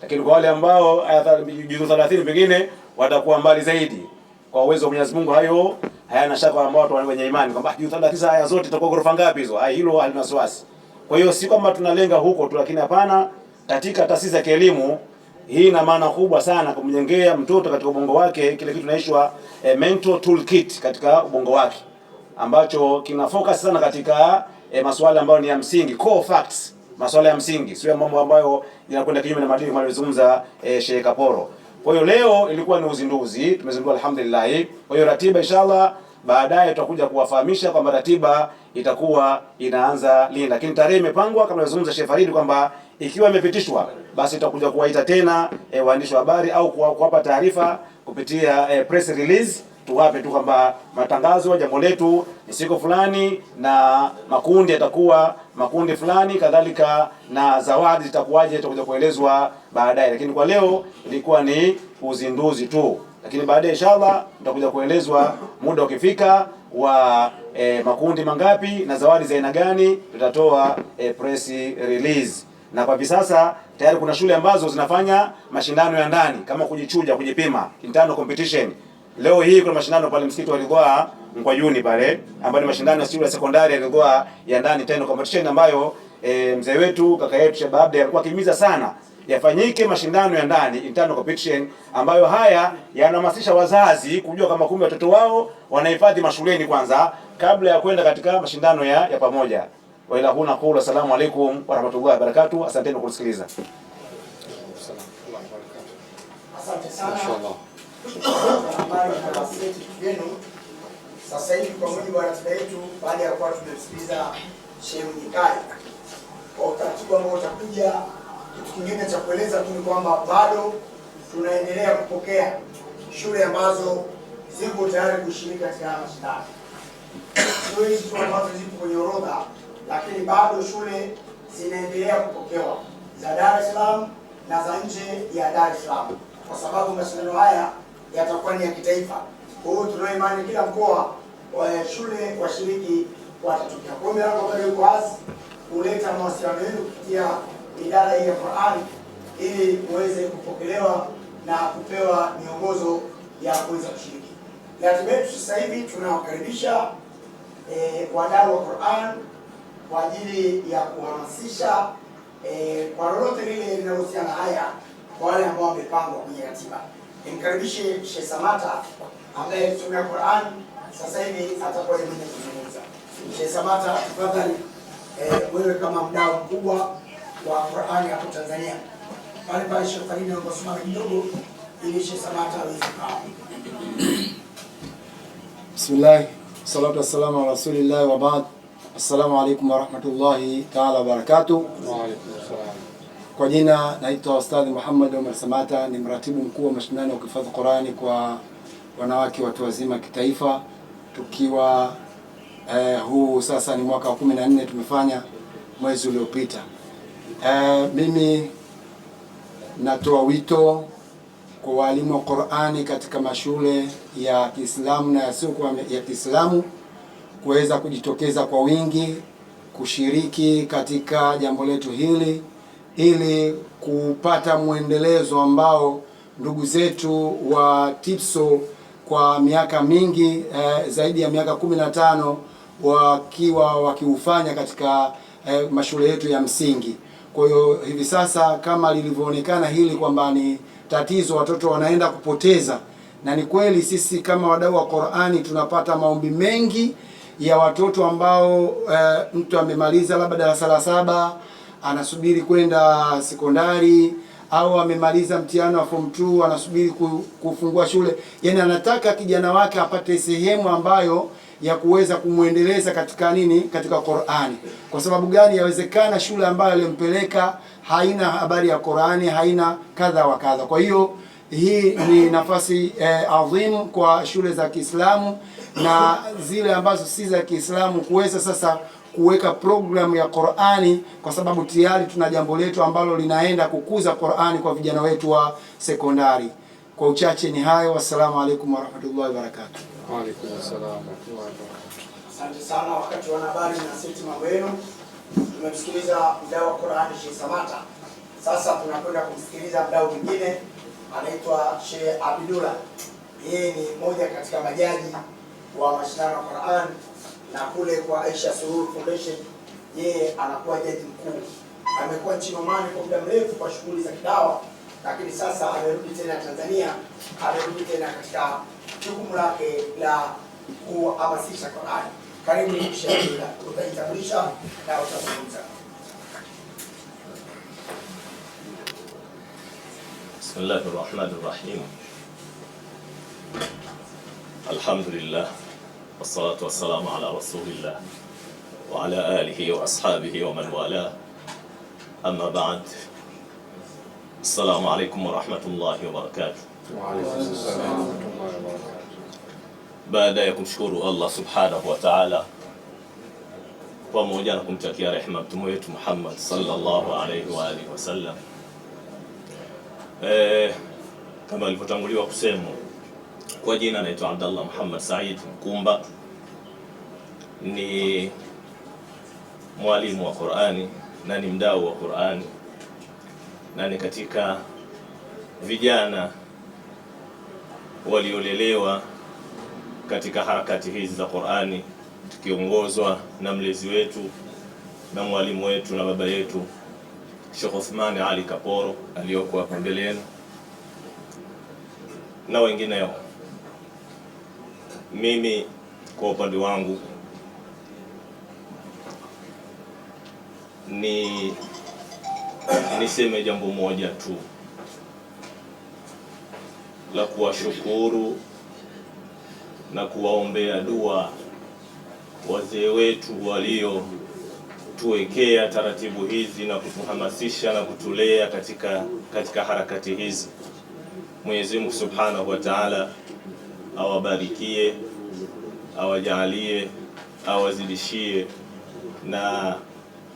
Lakini kwa wale ambao aya juzu 30 pengine watakuwa mbali zaidi. Kwa uwezo wa Mwenyezi Mungu hayo hayana shaka ambao watu wenye imani kwamba juu 39 aya zote itakuwa ghorofa ngapi hizo. Hilo halina wasiwasi. Kwa hiyo si kwamba tunalenga huko tu, lakini hapana, katika taasisi ya kielimu hii ina maana kubwa sana kumjengea mtoto katika ubongo wake kile kitu kinaitwa mental toolkit katika ubongo wake, ambacho kina focus sana katika masuala ambayo ni ya msingi, core facts, masuala ya msingi, sio mambo ambayo yanakwenda kinyume na maadili kama alizungumza Sheikh Kaporo. Kwa hiyo leo ilikuwa ni uzinduzi, tumezindua alhamdulillah. Kwa hiyo ratiba inshallah baadaye tutakuja kuwafahamisha kwamba ratiba itakuwa inaanza lini, lakini tarehe imepangwa kama alizungumza Sheikh Farid kwamba ikiwa imepitishwa basi tutakuja kuwaita tena waandishi wa habari au kuwapa taarifa kupitia press release, tuwape tu kwamba matangazo jambo letu ni siku fulani na makundi yatakuwa makundi fulani, kadhalika na zawadi zitakuwaje tutakuja kuelezwa baadaye, lakini kwa leo ilikuwa ni uzinduzi tu, lakini baadaye inshallah tutakuja kuelezwa muda ukifika wa makundi mangapi na zawadi za aina gani tutatoa press release. Na kwa hivi sasa tayari kuna shule ambazo zinafanya mashindano ya ndani kama kujichuja, kujipima, internal competition. Leo hii kuna mashindano pale msikiti wa Ridhaa Mkwajuni pale, ambayo ni mashindano ya shule ya sekondari ya Ridhaa ya ndani, internal competition, ambayo mzee wetu kaka yetu Sheikh Abdi alikuwa akihimiza sana yafanyike mashindano ya ndani, internal competition, ambayo haya yanahamasisha wazazi kujua kama kumbe watoto wao wanahifadhi mashuleni kwanza kabla ya kwenda katika mashindano ya pamoja. Wa ila huna qulu assalamu alaykum wa rahmatullahi wa barakatuh. Asanteni kwa kusikiliza. Asante sana. Habari na waseti wenu. Sasa hivi kwa mujibu wa ratiba yetu, baada ya kuwa tumemsikiliza Sheikh Mnyikai, kwa utaratibu ambao utakuja, kitu kingine cha kueleza tu ni kwamba bado tunaendelea kupokea shule ambazo ziko tayari kushiriki katika mashindano. Shule hizi tu ambazo zipo kwenye orodha, lakini bado shule zinaendelea kupokewa za Dar es Salaam na za nje ya Dar es Salaam, kwa sababu mashindano haya yatakuwa ni ya kitaifa. Kwa hiyo tuna imani kila mkoa wa shule washiriki watatokea. Kwa hiyo milango bado iko wazi kuleta mawasiliano yenu kupitia idara hii ya Qur'an ili muweze kupokelewa na kupewa miongozo ya kuweza kushiriki. Ratiba yetu sasa hivi tunawakaribisha wadau wa Qur'an kwa ajili ya kuhamasisha kwa lolote lile linalohusiana haya kwa wale ambao wamepangwa kwenye ratiba. Nimkaribishe Sheikh Samata ambaye tusomea Qur'an sasa hivi atakuwa mwenye kuzungumza. Sheikh Samata, tafadhali, wewe kama mdau mkubwa wa Qur'an hapo Tanzania. Pale Sheikh Farid anaposoma kidogo ili Sheikh Samata aweze kufahamu. Bismillah, salatu wassalamu ala rasulillah wa ba'd. Assalamu alaykum wa rahmatullahi ta'ala wa barakatuh. Wa alaykum assalam. Kwa jina naitwa Ustadh Muhammad Omar Samata, ni mratibu mkuu wa mashindano ya kuhifadhi Qur'ani kwa wanawake watu wazima kitaifa, tukiwa huu sasa ni mwaka wa 14 tumefanya mwezi uliopita. Mimi natoa wito kwa walimu wa Qur'ani katika mashule ya Kiislamu na yasiyokuwa ya Kiislamu kuweza kujitokeza kwa wingi kushiriki katika jambo letu hili ili kupata mwendelezo ambao ndugu zetu wa TIPSO kwa miaka mingi zaidi ya miaka 15 wakiwa wakiufanya katika mashule yetu ya msingi. Kwa hiyo hivi sasa kama lilivyoonekana hili kwamba ni tatizo, watoto wanaenda kupoteza, na ni kweli sisi kama wadau wa Qur'ani tunapata maombi mengi ya watoto ambao mtu amemaliza labda darasa la 7 anasubiri kwenda sekondari, au amemaliza mtihani wa form 2 anasubiri kufungua shule. Yaani anataka kijana wake apate sehemu ambayo ya kuweza kumuendeleza katika nini, katika Qur'ani. Kwa sababu gani? Yawezekana shule ambayo alimpeleka haina habari ya Qur'ani, haina kadha wa kadha. Kwa hiyo hii ni nafasi adhimu kwa shule za Kiislamu na zile ambazo si za Kiislamu kuweza sasa kuweka programu ya Qur'ani, kwa sababu tayari tuna jambo letu ambalo linaenda kukuza Qur'ani kwa vijana wetu wa sekondari. Kwa uchache ni hayo. Wassalamu alaykum wa rahmatullahi wa barakatuh. Wa alaykum assalam wa rahmatullahi wa barakatuh. Asante sana. Wakati wa habari na sisi mambo yenu, tumemsikiliza mdau wa Qur'ani Sheikh Samata. Sasa tunakwenda kumsikiliza mdau mwingine anaitwa Sheikh Abdullah. Yeye ni mmoja katika majaji wa mashindano ya Qur'an, na kule kwa Aisha Surur Foundation yeye anakuwa jaji mkuu. Amekuwa nchini Oman kwa muda mrefu kwa shughuli za kidawa, lakini sasa amerudi tena Tanzania, amerudi tena katika jukumu lake la kuhamasisha Qur'an. Karibu Sheikh, utajitambulisha na utazungumza. Bismillahir Rahmanir Rahim. Alhamdulillah wassalatu wassalamu ala rasulillah wa ala alihi wa ashabihi wa man wala. Amma ba'd. Assalamu alaykum wa rahmatullahi wa barakatuh. Wa alaykum assalam wa rahmatullahi wa barakatuh. Baada ya kumshukuru Allah subhanahu wa ta'ala pamoja na kumtakia rehema mtume wetu Muhammad sallallahu alayhi wa alihi wasallam, kama alivyotanguliwa kusema, kwa jina naitwa Abdallah Muhammad Said Mkumba, ni mwalimu wa Qur'ani na ni mdau wa Qur'ani na ni katika vijana waliolelewa katika harakati hizi za Qur'ani, tukiongozwa na mlezi wetu na mwalimu wetu na baba yetu Sheikh Uthman Ali Kaporo aliyokuwa hapa mbele yenu na wengineo. Mimi kwa upande wangu niseme jambo moja tu la kuwashukuru na kuwaombea dua wazee wetu waliotuwekea taratibu hizi na kutuhamasisha na kutulea katika harakati hizi. Mwenyezi Mungu Subhanahu wa Ta'ala awabarikie, awajalie, awazidishie na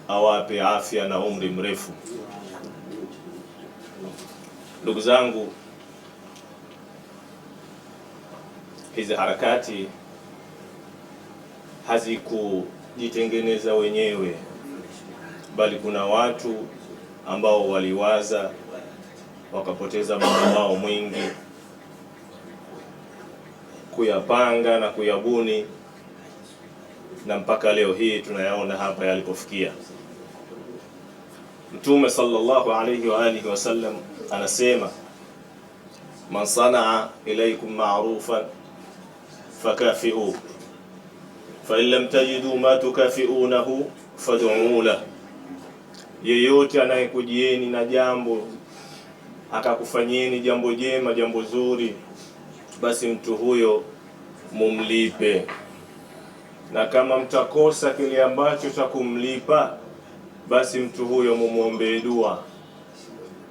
awape afya na umri mrefu. Ndugu zangu, hizi harakati hazikujitengeneza wenyewe, bali kuna watu ambao waliwaza wakapoteza muda wao mwingi kuyapanga na kuyabuni, na mpaka leo hii tunayaona hapa yalipofikia. Mtume sallallahu alayhi wa alihi wasallam anasema, man sanaa ilaykum ma'rufan fakafi'u fa in lam tajidu ma tukafi'unahu fad'u lahu, yeyote anayekujieni na jambo akakufanyeni jambo jema, jambo zuri, basi mtu huyo mumlipe, na kama mtakosa kile ambacho cha kumlipa, basi mtu huyo mumuombe dua.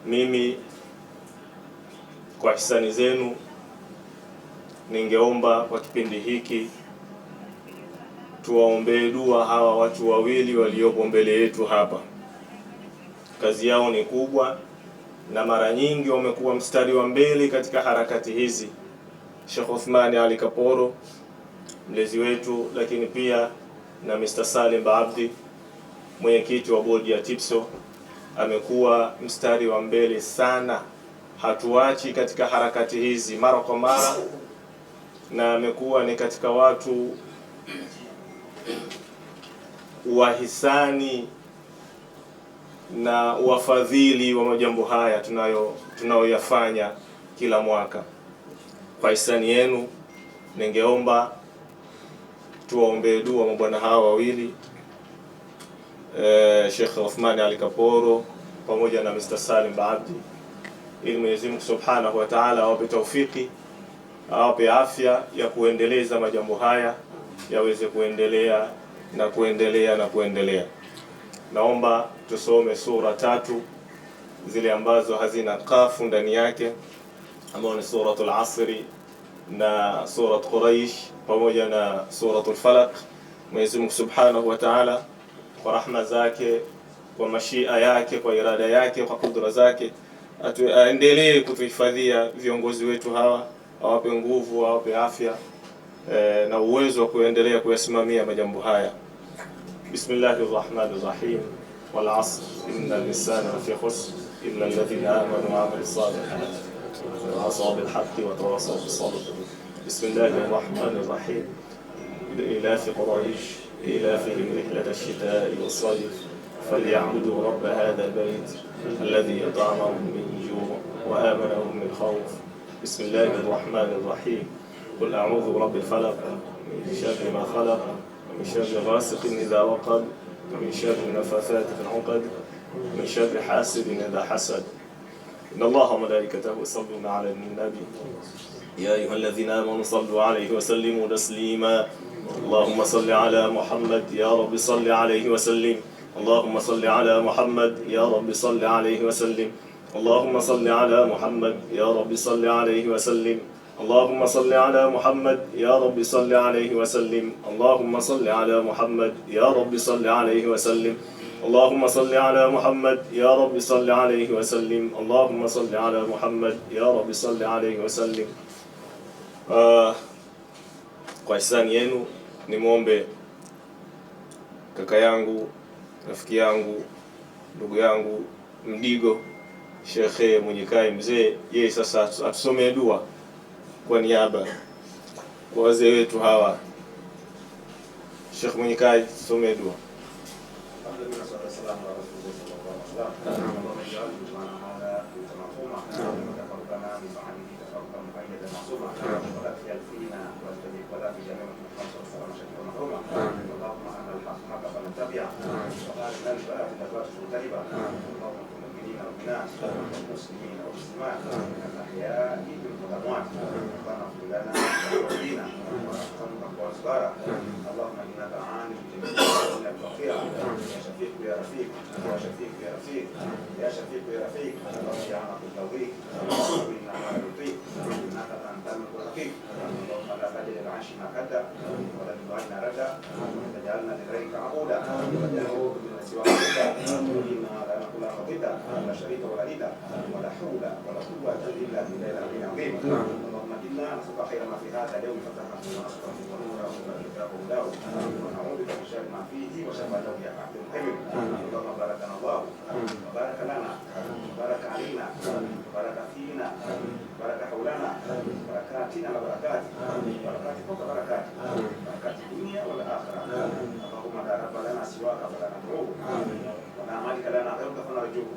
Mimi kwa hisani zenu ningeomba kwa kipindi hiki tuwaombee dua hawa watu wawili waliopo mbele yetu hapa. Kazi yao ni kubwa na mara nyingi wamekuwa mstari wa mbele katika harakati hizi. Sheikh Uthman Ali Kaporo mlezi wetu, lakini pia na Mr. Salim Baabdi mwenyekiti wa bodi ya TIPSO, amekuwa mstari wa mbele sana, hatuachi katika harakati hizi mara kwa mara, na amekuwa ni katika watu wahisani na wafadhili wa majambo haya tunayoyafanya kila mwaka. Kwa hisani yenu ningeomba tuwaombee dua mabwana hawa wawili, Sheikh Uthman Ali Kaporo pamoja na Mr. Salim Baabdi, ili Mwenyezi Mungu Subhanahu wa Ta'ala awape taufiki, awape afya ya kuendeleza majambo haya yaweze kuendelea na kuendelea na kuendelea. Naomba tusome sura 3 zile ambazo hazina kafu ndani yake, ambazo ni suratul Asri na surat Quraish pamoja na suratul Falaq. Mwenyezi Mungu Subhanahu wa Ta'ala kwa rahma zake, kwa mashia yake, kwa irada yake, kwa kudra zake, aendelee kutuhifadhia viongozi wetu hawa, awape nguvu, awape afya na uwezo wa kuendelea kuyasimamia majambo haya. Bismillahir Rahmanir Rahim. Wal 'asr innal insana lafi khusr illa alladhina amanu wa 'amilus salihati wa tawasaw bil haqqi wa tawasaw bis sabr. Bismillahir Rahmanir Rahim. لإلاف قريش إلافهم رحلة الشتاء والصيف فليعبدوا رب هذا البيت الذي أطعمهم من جوع وآمنهم من خوف. بسم الله الرحمن الرحيم. قل أعوذ برب الفلق من شر ما خلق ومن شر غاسق إذا وقب ومن شر النفاثات في العقد ومن شر حاسد إذا حسد. إن الله وملائكته يصلون على النبي يا أيها الذين آمنوا صلوا عليه وسلموا تسليما. اللهم صل على محمد يا رب صل عليه وسلم. اللهم صل على محمد يا رب صل عليه وسلم. اللهم صل على محمد يا رب صل عليه وسلم. اللهم صل على محمد يا رب صل عليه وسلم. اللهم صل على محمد يا رب صل عليه وسلم. اللهم صل على محمد يا رب صل عليه وسلم. اللهم صل على محمد يا رب صل عليه وسلم. Kwa hisani yenu nimwombe kaka yangu, rafiki yangu, ndugu yangu Mdigo, Shekhe Mwenyekai mzee, yeye sasa atusomee dua kwa niaba kwa wazee wetu hawa. Sheikh Mwenyekai, tusomee dua. المسلمين والمسلمات الأحياء والأموات ربنا اغفر لنا ولوالدينا وارحمنا وأصغارنا. اللهم إنك عالم بجميع الخير يا شفيق يا رفيق يا شفيق يا رفيق يا شفيق يا رفيق. اللهم اجعلنا في التوفيق وإنا على الطريق إنك أنت الملك الحكيم. اللهم لا تجعل العيش ما كدا ولا تجعلنا ردا وتجعلنا لغيرك عبودا وتجعلنا من سواك إنا لا نقول خطيئا لا شريك ولا إله ولا حول ولا قوة إلا بالله العلي العظيم. اللهم إنا نسألك خير ما في هذا اليوم فتحنا ونصرا ونورا وهداه ونعوذ بك من شر ما فيه وشر ما له يا أحد الحلم. اللهم باركنا الله وبارك لنا وبارك علينا وبارك فينا وبارك حولنا بركاتنا وبركات بركات فوق بركات بركات الدنيا والآخرة. اللهم لا رب لنا سواك فلا ندعوه ولا مالك لنا غيرك فنرجوه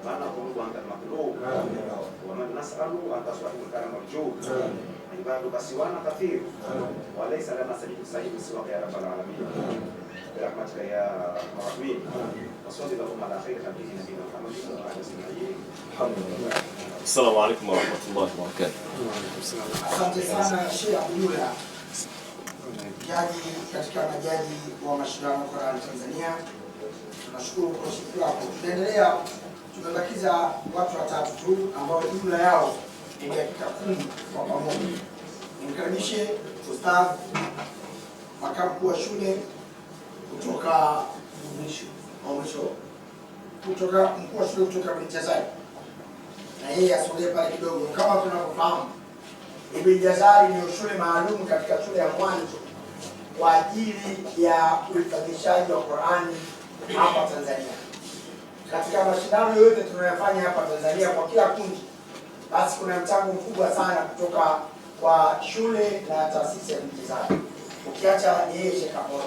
ما نطلب أنت المطلوب ومن نسأل أنت صاحب الكرم والجود. عبادك سوانا كثير وليس لنا سيد سواك يا رب العالمين برحمتك يا أرحم الراحمين. وصلي اللهم على خير خلقه نبينا محمد وعلى آله وصحبه. الحمد لله. السلام عليكم ورحمة الله وبركاته. Asante sana Sheikh Abdullah, jaji katika majaji wa mashindano ya Qur'an Tanzania. Tunashukuru kwa ushiriki wako. Tunaendelea, tumebakiza watu watatu tu ambao jumla yao ni dakika 10 kwa pamoja. Nimkaribishe Ustadh makamu mkuu wa shule kutoka mwisho kutoka mkuu wa shule kutoka Binjazari, na yeye asogee pale kidogo. Kama tunavyofahamu, Ibn Jazari ni shule maalum katika shule ya mwanzo kwa ajili ya uhifadhishaji wa Qur'ani hapa Tanzania. Katika mashindano yote tunayofanya hapa Tanzania kwa kila kundi, basi kuna mchango mkubwa sana kutoka kwa shule na taasisi ya Ibn Jazari, ukiacha yeye Sheikh Kaporo.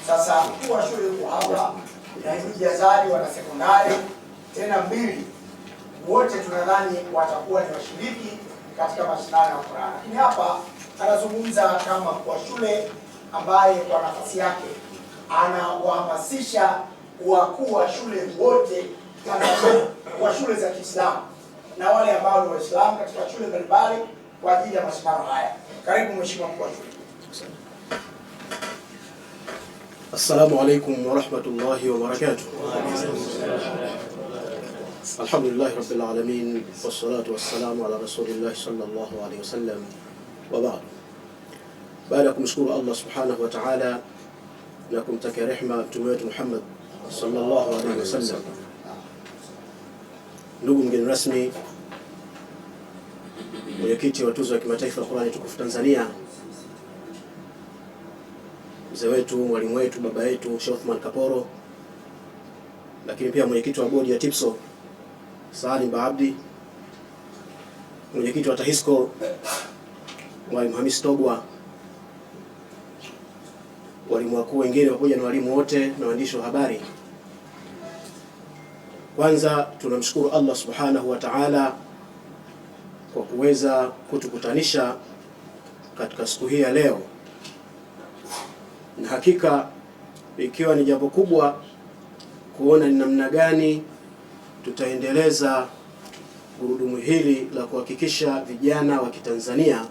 Sasa mkuu wa shule yuko hapa na Ibn Jazari wana sekondari tena 2, wote tunadhani watakuwa ni washiriki katika mashindano ya Qur'an. Lakini hapa anazungumza kama kwa shule ambaye kwa nafasi yake anawahamasisha wakuu wa shule wote Tanzania, wa shule za Kiislamu na wale ambao ni Waislamu katika shule mbalimbali kwa ajili ya mashindano haya. Karibu Mheshimiwa mkuu wa shule. Assalamu alaikum wa rahmatullahi wa barakatuh. Alhamdulillah rabbil alamin wassalatu wassalamu ala rasulillah sallallahu alayhi wasallam wa ba'd. Baada ya kumshukuru Allah subhanahu wa ta'ala na kumtakia rehema mtume wetu Muhammad sallallahu alayhi wasallam, ndugu mgeni rasmi, mwenyekiti wa tuzo ya kimataifa ya Qur'ani tukufu Tanzania, mzee wetu, mwalimu wetu, baba yetu Sheikh Othman Kaporo, lakini pia mwenyekiti wa bodi ya TIPSO Salim Baabdi, mwenyekiti wa TAHISCO Mwalimu Hamis Togwa, walimu wakuu wengine pamoja na walimu wote na waandishi wa habari. Kwanza tunamshukuru Allah Subhanahu wa Ta'ala kwa kuweza kutukutanisha katika siku hii ya leo, na hakika ikiwa ni jambo kubwa kuona ni namna gani tutaendeleza gurudumu hili la kuhakikisha vijana wa Kitanzania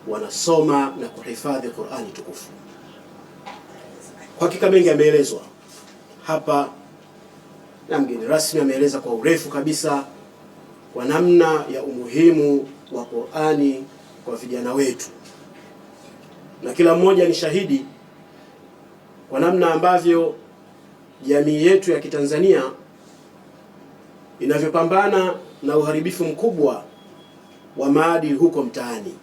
wanasoma na kuhifadhi Qur'ani tukufu. Kwa hakika mengi yameelezwa hapa na mgeni rasmi ameeleza kwa urefu kabisa kwa namna ya umuhimu wa Qur'ani kwa vijana wetu, na kila mmoja ni shahidi kwa namna ambavyo jamii yetu ya Kitanzania inavyopambana na uharibifu mkubwa wa maadili huko mtaani.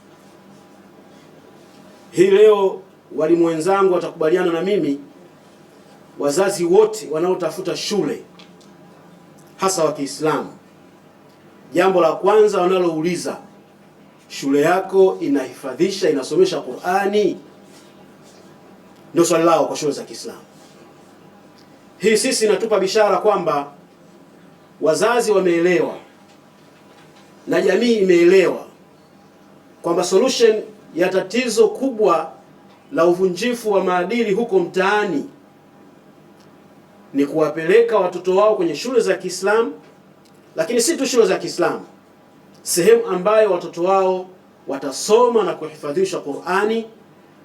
Hii leo walimu wenzangu watakubaliana na mimi, wazazi wote wanaotafuta shule hasa wa Kiislamu, jambo la kwanza wanalouliza, shule yako inahifadhisha, inasomesha Qur'ani? Ndio swali lao kwa shule za Kiislamu. Hii sisi inatupa bishara kwamba wazazi wameelewa na jamii imeelewa kwamba solution ya tatizo kubwa la uvunjifu wa maadili huko mtaani ni kuwapeleka watoto wao kwenye shule za Kiislamu, lakini si tu shule za Kiislamu, sehemu ambayo watoto wao watasoma na kuhifadhisha Qur'ani,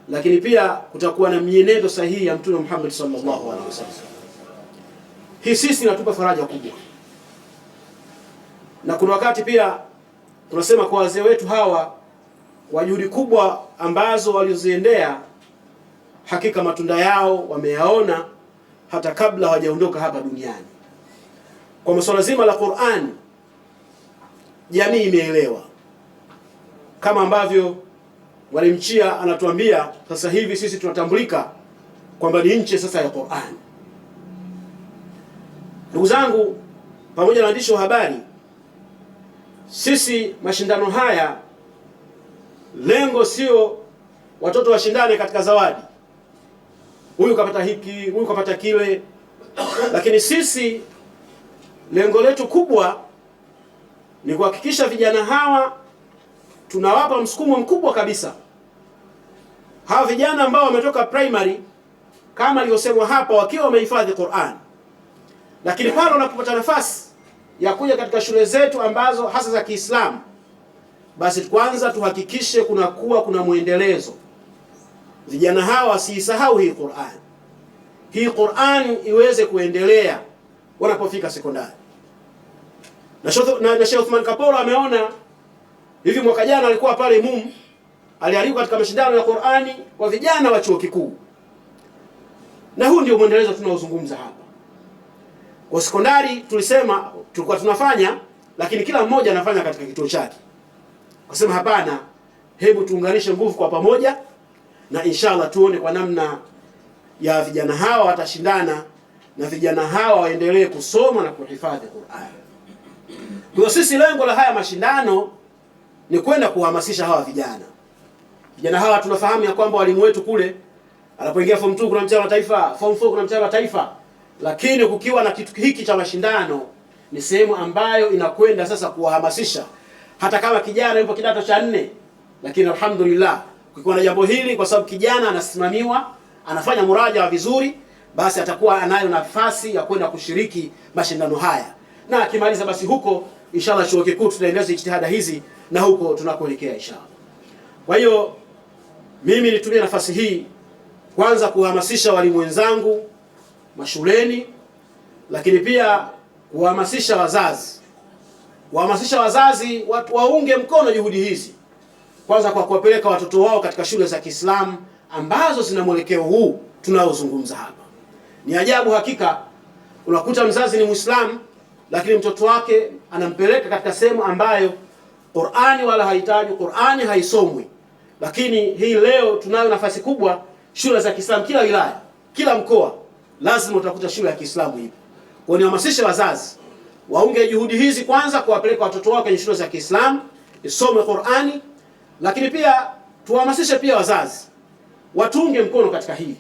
lakini pia kutakuwa na mienendo sahihi ya Mtume Muhammad sallallahu alaihi wasallam. Hii sisi inatupa faraja kubwa, na kuna wakati pia tunasema kwa wazee wetu hawa wa juhudi kubwa ambazo walizoziendea, hakika matunda yao wameyaona hata kabla hawajaondoka hapa duniani. Kwa masuala zima la Qur'an, jamii imeelewa, kama ambavyo Mwalimu Chia anatuambia sasa hivi sisi tunatambulika kwamba ni nchi sasa ya Qur'an. Ndugu zangu, pamoja na waandishi wa habari, sisi mashindano haya lengo sio watoto washindane katika zawadi, huyu kapata hiki, huyu kapata kile, lakini sisi lengo letu kubwa ni kuhakikisha vijana hawa tunawapa msukumo mkubwa kabisa. Hawa vijana ambao wametoka primary kama alivyosemwa hapa, wakiwa wamehifadhi Qur'an, lakini pale wanapopata nafasi ya kuja katika shule zetu ambazo hasa za Kiislamu, basi kwanza tuhakikishe kuna muendelezo. Vijana hawa wasisahau hii Qur'an. Hii Qur'an iweze kuendelea wanapofika sekondari. Na Sheikh Uthman Kaporo ameona hivi, mwaka jana alikuwa pale MUM, alialikwa katika mashindano ya Qur'ani kwa vijana wa chuo kikuu. Na huu ndio muendelezo tunaozungumza hapa. Kwa sekondari tulisema tulikuwa tunafanya, lakini kila mmoja anafanya katika kituo chake. Kusema hapana, hebu tuunganishe nguvu kwa pamoja, na inshallah tuone kwa namna ya vijana hawa watashindana na vijana hawa waendelee kusoma na kuhifadhi Qur'an. Kwa sisi lengo la haya mashindano ni kwenda kuhamasisha hawa vijana. Vijana hawa tunafahamu ya kwamba walimu wetu kule anapoingia form 2 kuna mtihani wa taifa, form 4 kuna mtihani wa taifa, lakini kukiwa na kitu hiki cha mashindano ni sehemu ambayo inakwenda sasa kuwahamasisha. Hata kama kijana yupo kidato cha 4, lakini alhamdulillah kukiwa na jambo hili, kwa sababu kijana anasimamiwa, anafanya muraja vizuri, basi atakuwa anayo nafasi ya kwenda kushiriki mashindano haya, na akimaliza basi huko inshallah chuo kikuu tutaendeleza jitihada hizi na huko tunakoelekea inshallah. Kwa hiyo mimi nitumie nafasi hii kwanza kuhamasisha walimu wenzangu mashuleni, lakini pia kuhamasisha wazazi. Kuhamasisha wazazi waunge mkono juhudi hizi, kwanza kwa kuwapeleka watoto wao katika shule za Kiislamu ambazo zina mwelekeo huu tunaozungumza hapa. Ni ajabu hakika, unakuta mzazi ni Muislamu lakini mtoto wake anampeleka katika sehemu ambayo Qur'ani wala hahitaji, Qur'ani haisomwi. Lakini hii leo tunayo nafasi kubwa, shule za Kiislamu kila wilaya, kila mkoa lazima utakuta shule ya Kiislamu ipo. Kwa nihamasishe wazazi waunge juhudi hizi, kwanza kuwapeleka watoto wao kwenye shule za Kiislamu isome Qur'ani, lakini pia tuhamasishe pia wazazi watunge mkono katika hili.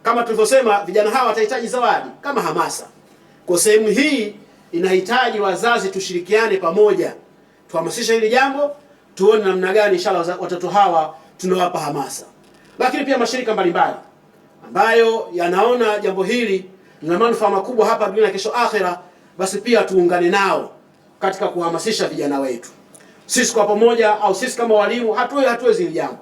Kama tulivyosema, vijana hawa watahitaji zawadi kama hamasa. Kwa sehemu hii inahitaji wazazi tushirikiane pamoja, tuhamasishe hili jambo, tuone namna gani inshallah watoto hawa tunawapa hamasa. Lakini pia mashirika mbalimbali ambayo yanaona jambo hili lina manufaa makubwa hapa duniani na kesho akhera, basi pia tuungane nao katika kuhamasisha vijana wetu. Sisi kwa pamoja au sisi kama walimu hatuwezi hili jambo,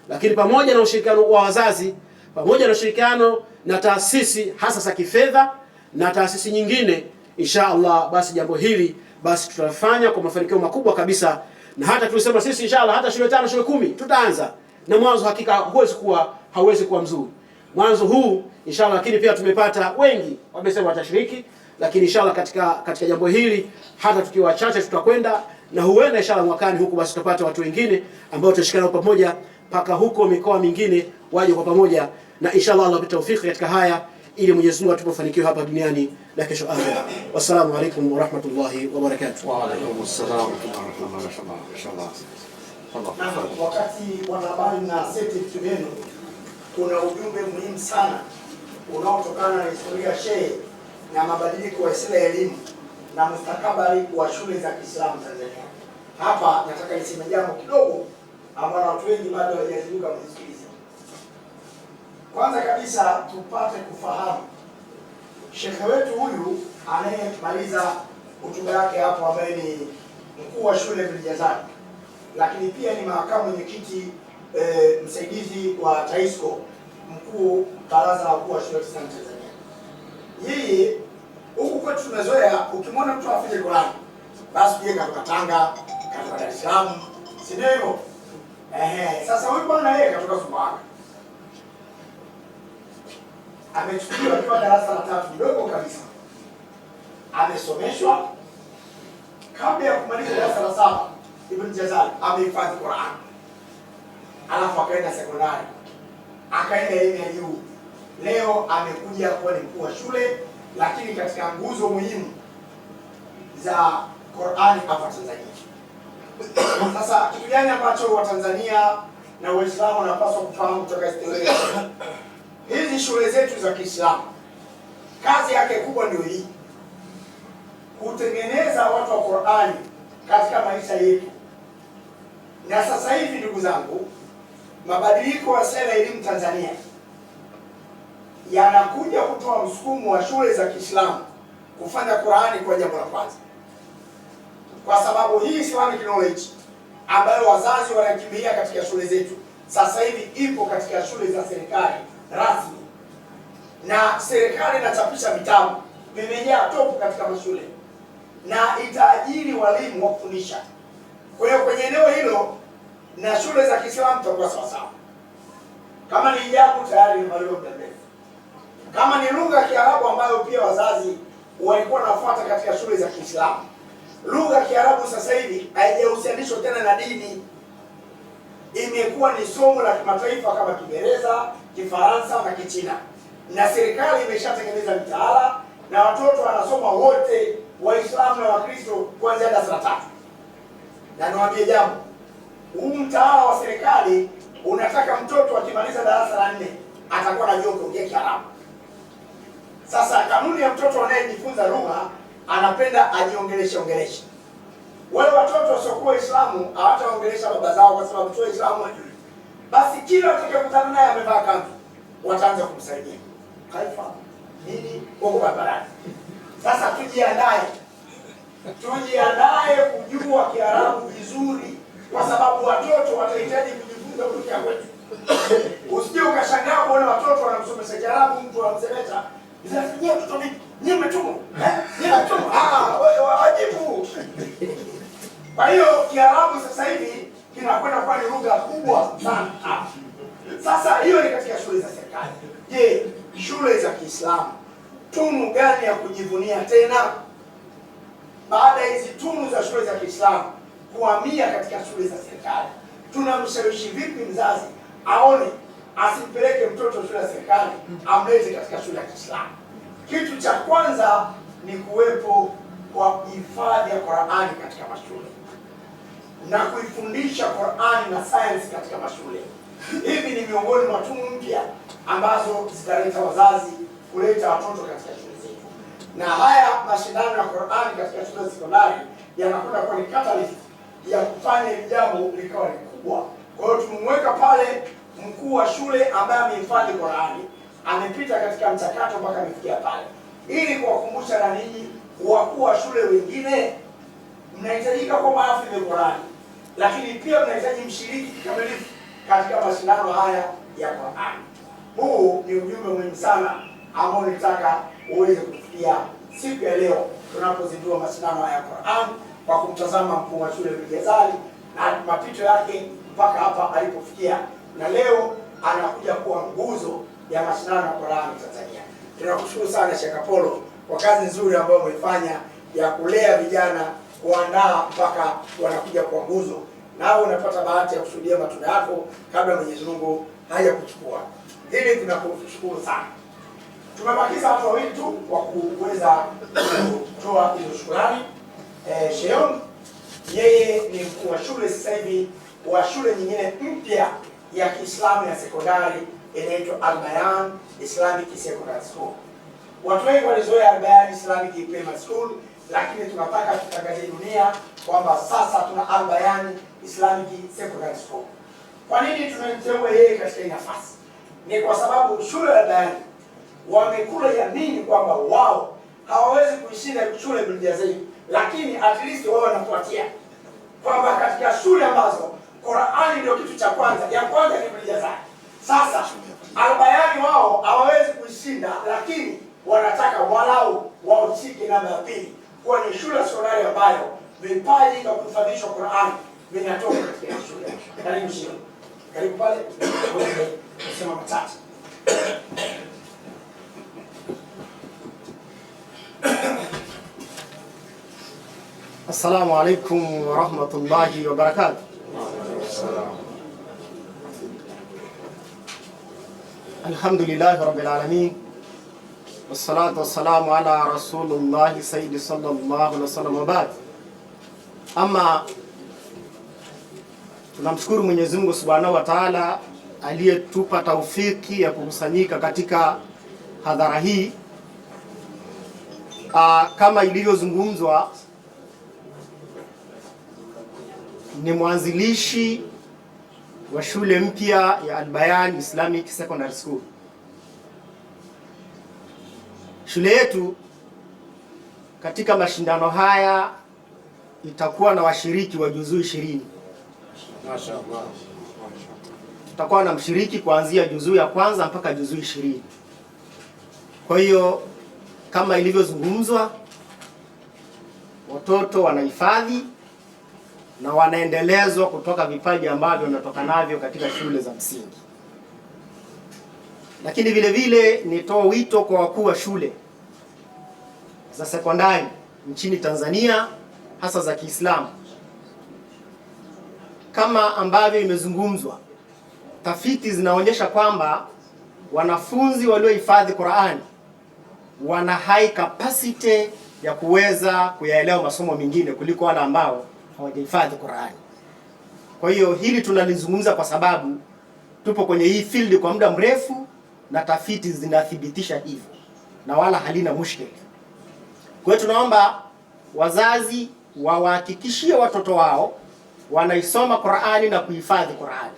lakini pamoja na ushirikiano wa wazazi, pamoja na ushirikiano na taasisi hasa za kifedha na taasisi nyingine, insha Allah basi jambo hili basi tutafanya kwa mafanikio makubwa kabisa. Na hata tulisema sisi insha Allah hata shule 5 shule 10 tutaanza. Na mwanzo hakika hauwezi kuwa mzuri mwanzo huu insha Allah, lakini pia tumepata wengi wamesema watashiriki, lakini insha Allah katika jambo hili hata tukiwa wachache tutakwenda, na huenda insha Allah mwakani huku basi tutapata watu wengine ambao tutashikana pamoja mpaka huko mikoa mingine waje kwa pamoja, na insha Allah Allah bitawfiki katika haya, ili Mwenyezi Mungu atupofanikiwa hapa duniani na kesho akhera. Wassalamu alaykum wa rahmatullahi wa barakatuh. Wa alaykum assalam wa rahmatullahi wa barakatuh. Wakati wanahabari na seti vitu vyenu, kuna ujumbe muhimu sana unaotokana na historia ya shehe na mabadiliko ya sera ya elimu na mustakabali wa shule za Kiislamu Tanzania. Hapa nataka niseme jambo kidogo ambalo watu wengi bado hawajazinduka kusikiliza. Kwanza kabisa tupate kufahamu shekhe wetu huyu anayemaliza hotuba yake hapo, ambaye ni mkuu wa shule Biljazani, lakini pia ni makamu mwenyekiti msaidizi wa TAHISCO, mkuu baraza la wakuu wa shule za Kiislamu Tanzania. Yeye huku kwetu tumezoea ukimwona mtu afanye Qur'an basi yeye katoka Tanga, katoka Dar es Salaam, si ndio hivyo? Sasa huyu bwana yeye katoka Sumbawanga. Amechukuliwa kwa darasa la 3 mdogo kabisa. Amesomeshwa kabla ya kumaliza darasa la 7 Ibn Jazal amehifadhi Qur'an. Alafu akaenda sekondari, akaenda elimu ya juu. Leo amekuja kuwa ni mkuu wa shule, lakini katika nguzo muhimu za Qur'ani hapa Tanzania. Sasa kitu gani ambacho Watanzania na Waislamu wanapaswa kufahamu kutoka historia? Hizi shule zetu za Kiislamu kazi yake kubwa ndio hii, kutengeneza watu wa Qur'ani katika maisha yetu. Na sasa hivi ndugu zangu, mabadiliko ya sera ya elimu Tanzania yanakuja kutoa msukumo wa shule za Kiislamu kufanya Qur'ani kwa jambo la kwanza, kwa sababu hii Islamic knowledge ambayo wazazi wanakimbilia katika shule zetu sasa hivi ipo katika shule za serikali rasmi, na serikali inachapisha vitabu vimejaa topu katika mashule na itaajiri walimu wa kufundisha. Kwa hiyo kwenye eneo hilo na shule za Kiislamu tutakuwa sawa sawa. Kama ni hijabu tayari ni malio muda mrefu. Kama ni lugha ya Kiarabu ambayo pia wazazi walikuwa wanafuata katika shule za Kiislamu, lugha ya Kiarabu sasa hivi haijahusianishwa tena na dini, imekuwa ni somo la kimataifa kama Kiingereza, Kifaransa na Kichina, na serikali imeshatengeneza mitaala na watoto wanasoma wote, Waislamu na Wakristo, kuanzia darasa la 3. Na niwaambie jambo, huu mtaala wa serikali unataka mtoto akimaliza darasa la 4 atakuwa anajua kuongea Kiarabu. Sasa kanuni ya mtoto anayejifunza lugha anapenda ajiongeleshe. Wale watoto wasiokuwa Waislamu hawataongelesha baba zao kwa sababu tu Waislamu wajui. Basi kila atakayekutana naye amevaa kanzu, wataanza kumsaidia. Kaifa nini huko barabarani. Sasa tujiandae kujua Kiarabu vizuri, kwa sababu watoto watahitaji kujifunza lugha yetu. Usije ukashangaa kuona watoto wanamsomesha Kiarabu, mtu anamsemesha Zafanyia mtoto vipi? Nyie mmetumwa? Nyie mmetumwa? Wajibu. Kwa hiyo Kiarabu sasa hivi kinakwenda kuwa ni lugha kubwa sana. Sasa hiyo ni katika shule za serikali. Je, shule za Kiislamu tunu gani ya kujivunia tena? Baada ya hizi tunu za shule za Kiislamu kuhamia katika shule za serikali, tunamshawishi vipi mzazi aone asimpeleke mtoto shule ya serikali, amlete katika shule ya Kiislamu? Kitu cha kwanza ni kuwepo kwa hifadhi ya Qur'ani katika mashule na kuifundisha Qur'ani na science katika mashule. Hivi ni miongoni mwa tunu mpya ambazo zitaleta wazazi kuleta watoto katika shule zetu. Na haya mashindano ya Qur'ani katika shule za sekondari yanakwenda kuwa ni catalyst ya kufanya jambo likawa ni kubwa. Kwa hiyo tumemweka pale mkuu wa shule ambaye amehifadhi Qur'ani, amepita katika mchakato mpaka amefikia pale, ili kuwakumbusha na ninyi wakuu wa shule wengine, mnahitajika kwa mahafidhi Qur'ani, lakini pia mnahitaji mshiriki kikamilifu katika mashindano haya ya Qur'ani. Huu ni ujumbe muhimu sana ambao nitaka uweze kufikia siku ya leo tunapozindua mashindano haya ya Qur'an, kwa kumtazama mkuu wa shule Ghazali na mapito yake mpaka hapa alipofikia, na leo anakuja kuwa nguzo ya mashindano ya Qur'an Tanzania. Tunakushukuru sana Sheikh Apollo kwa kazi nzuri ambayo umefanya ya kulea vijana, kuandaa mpaka wanakuja kuwa nguzo, nao unapata bahati ya kushuhudia matunda yako kabla Mwenyezi Mungu hajakuchukua. Hili tunakushukuru sana. Tumebakiza watu wawili tu wa kuweza kutoa hizo shukrani. Sheon, yeye ni mkuu wa shule sasa hivi wa shule nyingine mpya ya Kiislamu ya sekondari inaitwa Al-Bayan Islamic Secondary School. Watu wengi walizoea Al-Bayan Islamic Primary School, lakini tunataka tutangazie dunia kwamba sasa tuna Al-Bayan Islamic Secondary School. Kwa nini tunamteua yeye katika nafasi? Ni kwa sababu shule ya Al-Bayan wamekula yamini kwamba wao hawawezi kuishinda shule Ghazali, lakini at least wao wanafuatia kwamba katika shule ambazo Qur'ani ndio kitu cha kwanza, ya kwanza ni Ghazali. Sasa Al-Bayan wao hawawezi kuishinda, lakini wanataka walau waushike namba ya pili kwa ni shule ya sekondari ambayo vipaji vya kufundishwa Qur'ani vinatoka katika shule. Karibu shule. Karibu pale. Sema matatu. Assalamu alaikum wa rahmatullahi wa barakatuh. Alhamdulillahi rabbil alamin. Wassalatu wassalamu ala rasulillahi sayyidi sallallahu alaihi wasallam wa ba'd. Ama tunamshukuru Mwenyezi Mungu Subhanahu wa Ta'ala aliyetupa taufiki ya kukusanyika katika hadhara hii. Kama ilivyozungumzwa, ni mwanzilishi wa shule mpya ya Al-Bayan Islamic Secondary School. Shule yetu katika mashindano haya itakuwa na washiriki wa juzuu 20. Mashaallah. Tutakuwa na mshiriki kuanzia juzuu ya kwanza mpaka juzuu 20. Kwa hiyo kama ilivyozungumzwa, watoto wanahifadhi na wanaendelezwa kutoka vipaji ambavyo wanatoka navyo katika shule za msingi. Lakini vile vile nitoa wito kwa wakuu wa shule za sekondari nchini Tanzania, hasa za Kiislamu. Kama ambavyo imezungumzwa, tafiti zinaonyesha kwamba wanafunzi waliohifadhi Qur'ani wana high capacity ya kuweza kuyaelewa masomo mengine kuliko wale ambao hawajahifadhi Qur'ani. Kwa hiyo hili tunalizungumza kwa sababu tupo kwenye hii field kwa muda mrefu na tafiti zinathibitisha hivyo na wala halina mushkili. Kwa hiyo tunaomba wazazi wawahakikishie watoto wao wanaisoma Qur'ani na kuhifadhi Qur'ani.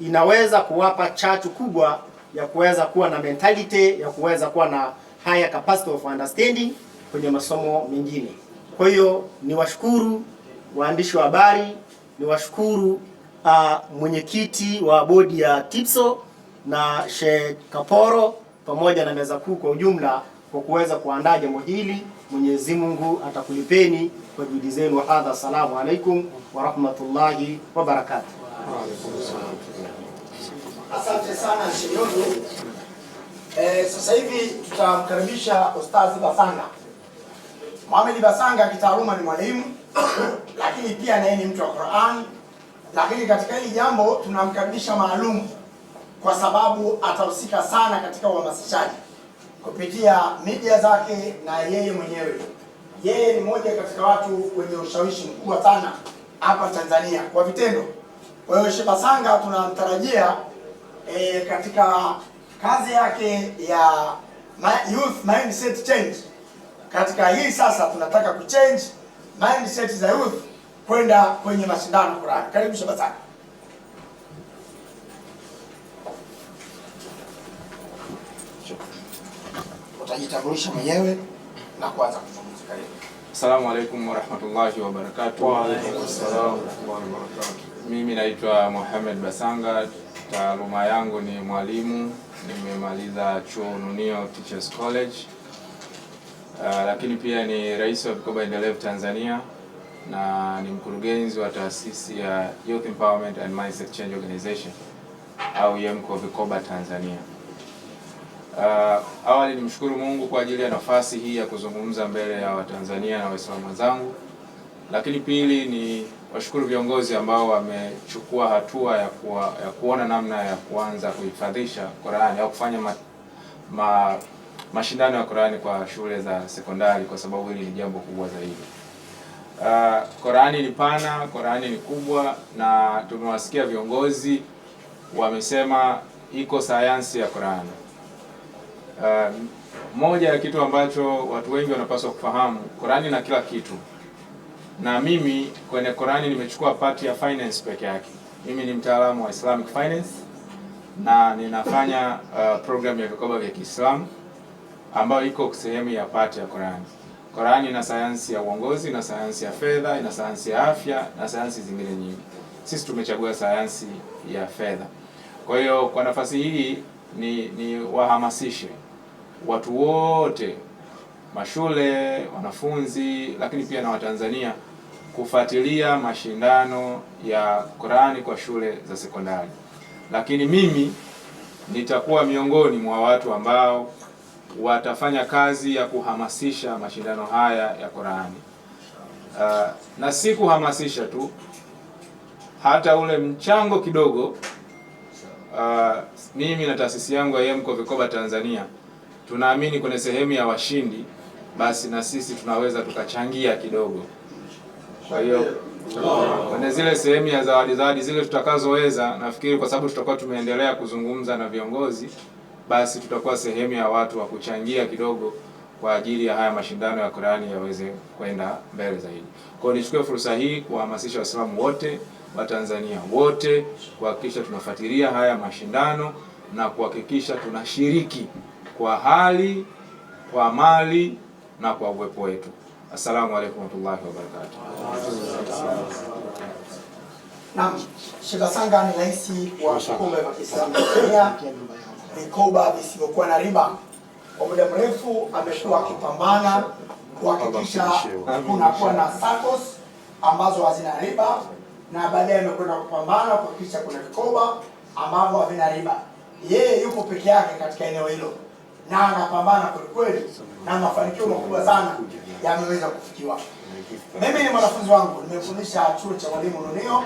Inaweza kuwapa chachu kubwa ya kuweza kuwa na mentality ya kuweza kuwa na higher capacity of understanding kwenye masomo mengine. Kwa hiyo niwashukuru waandishi wa habari, niwashukuru mwenyekiti wa bodi ya TIPSO na Sheikh Kaporo pamoja na meza kuu kwa ujumla kwa kuweza kuandaa jambo hili. Mwenyezi Mungu atakulipeni kwa juhudi zenu. Hadha, assalamu alaikum wa rahmatullahi wa barakatuh. Asante sana Sheyondo. Sasa hivi tutamkaribisha Ustadhi Basanga. Mohamed Basanga kitaaluma ni mwalimu, lakini pia naye ni mtu wa Qur'an. Lakini katika hili jambo tunamkaribisha maalum kwa sababu atahusika sana katika uhamasishaji kupitia media zake na yeye mwenyewe. Yeye ni mmoja katika watu wenye ushawishi mkubwa sana hapa Tanzania kwa vitendo. Kwa hiyo Sheikh Basanga tunamtarajia katika kazi yake ya youth mindset change. Katika hii sasa tunataka kuchange mindset za youth kwenda kwenye mashindano ya Qur'an. Karibu Sheikh Basanga. Utajitambulisha mwenyewe na kuanza kuzungumza. Karibu. Assalamu alaikum warahmatullahi wabarakatuh. Wa alaikum assalam warahmatullahi wabarakatuh. Mimi naitwa Mohamed Basanga, taaluma yangu ni mwalimu, nimemaliza chuo Ununio Teachers College. Lakini pia ni rais wa Vikoba Endelevu Tanzania na ni mkurugenzi wa taasisi ya Youth Empowerment and Mindset Change Organization au YEMCO Vikoba Tanzania. Awali nimshukuru Mungu kwa ajili ya nafasi hii ya kuzungumza mbele ya Watanzania na Waislamu wenzangu. Lakini pili ni washukuru viongozi ambao wamechukua hatua ya kuona namna ya kuanza kuhifadhisha Qur'ani au kufanya mashindano ya Qur'ani kwa shule za sekondari, kwa sababu hili ni jambo kubwa zaidi. Qur'ani ni pana, Qur'ani ni kubwa, na tumewasikia viongozi wamesema iko sayansi ya Qur'ani. Moja ya kitu ambacho watu wengi wanapaswa kufahamu, Qur'ani na kila kitu. Na mimi kwenye Qur'ani nimechukua part ya finance peke yake. Mimi ni mtaalamu wa Islamic Finance na ninafanya program ya vikoba vya Kiislamu ambayo iko sehemu ya part ya Qur'ani. Qur'ani ina sayansi ya uongozi, na sayansi ya fedha, ina sayansi ya afya na sayansi zingine nyingi. Sisi tumechagua sayansi ya fedha. Kwa hiyo kwa nafasi hii ni wahamasishe watu wote, mashule, wanafunzi, lakini pia na Watanzania kufuatilia mashindano ya Qur'ani kwa shule za sekondari. Lakini mimi nitakuwa miongoni mwa watu ambao watafanya kazi ya kuhamasisha mashindano haya ya Qur'ani. Na si kuhamasisha tu, hata ule mchango kidogo, mimi na taasisi yangu ya YEMCO Vikoba Tanzania tunaamini kwenye sehemu ya washindi, basi na sisi tunaweza tukachangia kidogo. Kwa hiyo kwenye zile sehemu ya zawadi zile tutakazoweza, nafikiri kwa sababu tutakuwa tumeendelea kuzungumza na viongozi, basi tutakuwa sehemu ya watu wa kuchangia kidogo kwa ajili ya haya mashindano ya Qur'ani yaweze kwenda mbele zaidi. Kwa hiyo nichukue fursa hii kuhamasisha Waislamu wote, Watanzania wote kuhakikisha tunafuatilia haya mashindano na kuhakikisha tunashiriki kwa hali, kwa mali na kwa uwepo wetu. Assalamu alaykum warahmatullahi wabarakatuh. Naam, Sheikh Basanga ni rais wa vikoba vya Kiislamu Tanzania, vikoba visivyokuwa na riba. Kwa muda mrefu amekuwa akipambana kuhakikisha kunakuwa na SACCOS ambazo hazina riba, na baadaye amekwenda kupambana kuhakikisha kuna vikoba ambavyo havina riba. Yeye yuko peke yake katika eneo hilo na anapambana kweli na mafanikio makubwa sana yameweza kufikiwa. Mimi ni mwanafunzi wangu, nimefundisha chuo cha walimu Ununio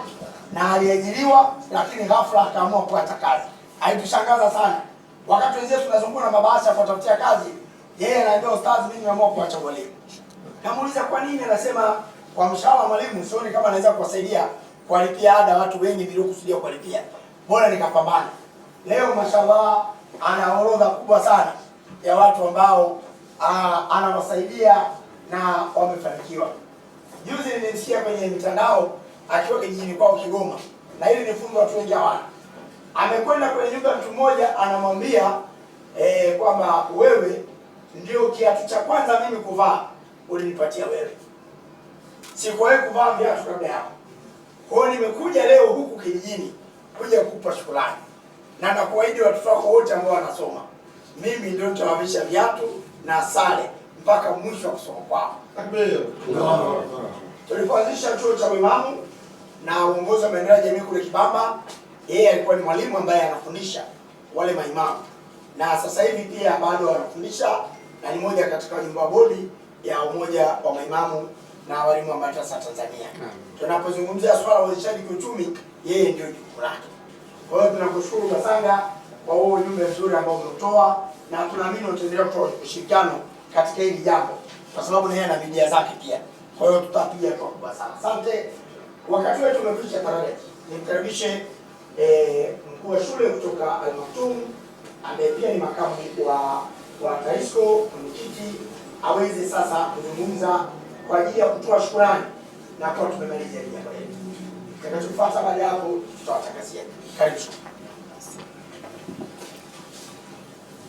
na aliajiriwa, lakini ghafla akaamua kuacha kazi. Haitushangaza sana. Wakati wenzetu tunazunguka na mabahasha kutafutia kazi, yeye anaambia ustazi, mimi nimeamua kuacha walimu. Namuuliza kwa nini, anasema kwa mshahara wa mwalimu sioni kama anaweza kuwasaidia kuwalipia ada watu wengi bila kusudia kuwalipia. Bora nikapambana. Leo mashallah ana orodha kubwa sana ya watu ambao anawasaidia na wamefanikiwa. Juzi nilimsikia kwenye mitandao akiwa kijijini kwao Kigoma, na hili ni funzo watu wengi hawana. Amekwenda kwenye nyumba ya mtu mmoja, anamwambia kwamba wewe ndio kiatu cha kwanza mimi kuvaa, ulinipatia wewe. Sikuwahi kuvaa viatu kabla yako. Kwa hiyo nimekuja leo huku kijijini kuja kukupa shukrani. Na nakuahidi watoto wako wote ambao wanasoma, mimi ndio nitawavisha viatu na sare mpaka mwisho wa kusoma kwao. Tulipoanzisha chuo cha uimamu na uongozi wa maendeleo ya jamii kule Kibamba, yeye alikuwa ni mwalimu ambaye anafundisha wale maimamu, na sasa hivi pia bado anafundisha na ni moja katika wajumbe wa bodi ya umoja wa maimamu na walimu wa madrasa Tanzania. Tunapozungumzia swala la uwezeshaji kiuchumi, yeye ndio jukumu lake. Kwa hiyo tunakushukuru Basanga kwa huo ujumbe mzuri ambao umetoa, na tunaamini utaendelea kutoa ushirikiano katika hili jambo, kwa sababu na yeye ana media zake pia. Kwa hiyo tutapiga kwa kubwa sana. Asante. Wakati wetu umekwisha tayari. Nimkaribishe mkuu wa shule kutoka Al Maktoum ambaye pia ni makamu wa TAHISCO mwenyekiti aweze sasa kuzungumza kwa ajili ya kutoa shukrani na kwa tumemalizia jambo hili. Kitakachofuata baada ya hapo tutawatangazia. Karibu.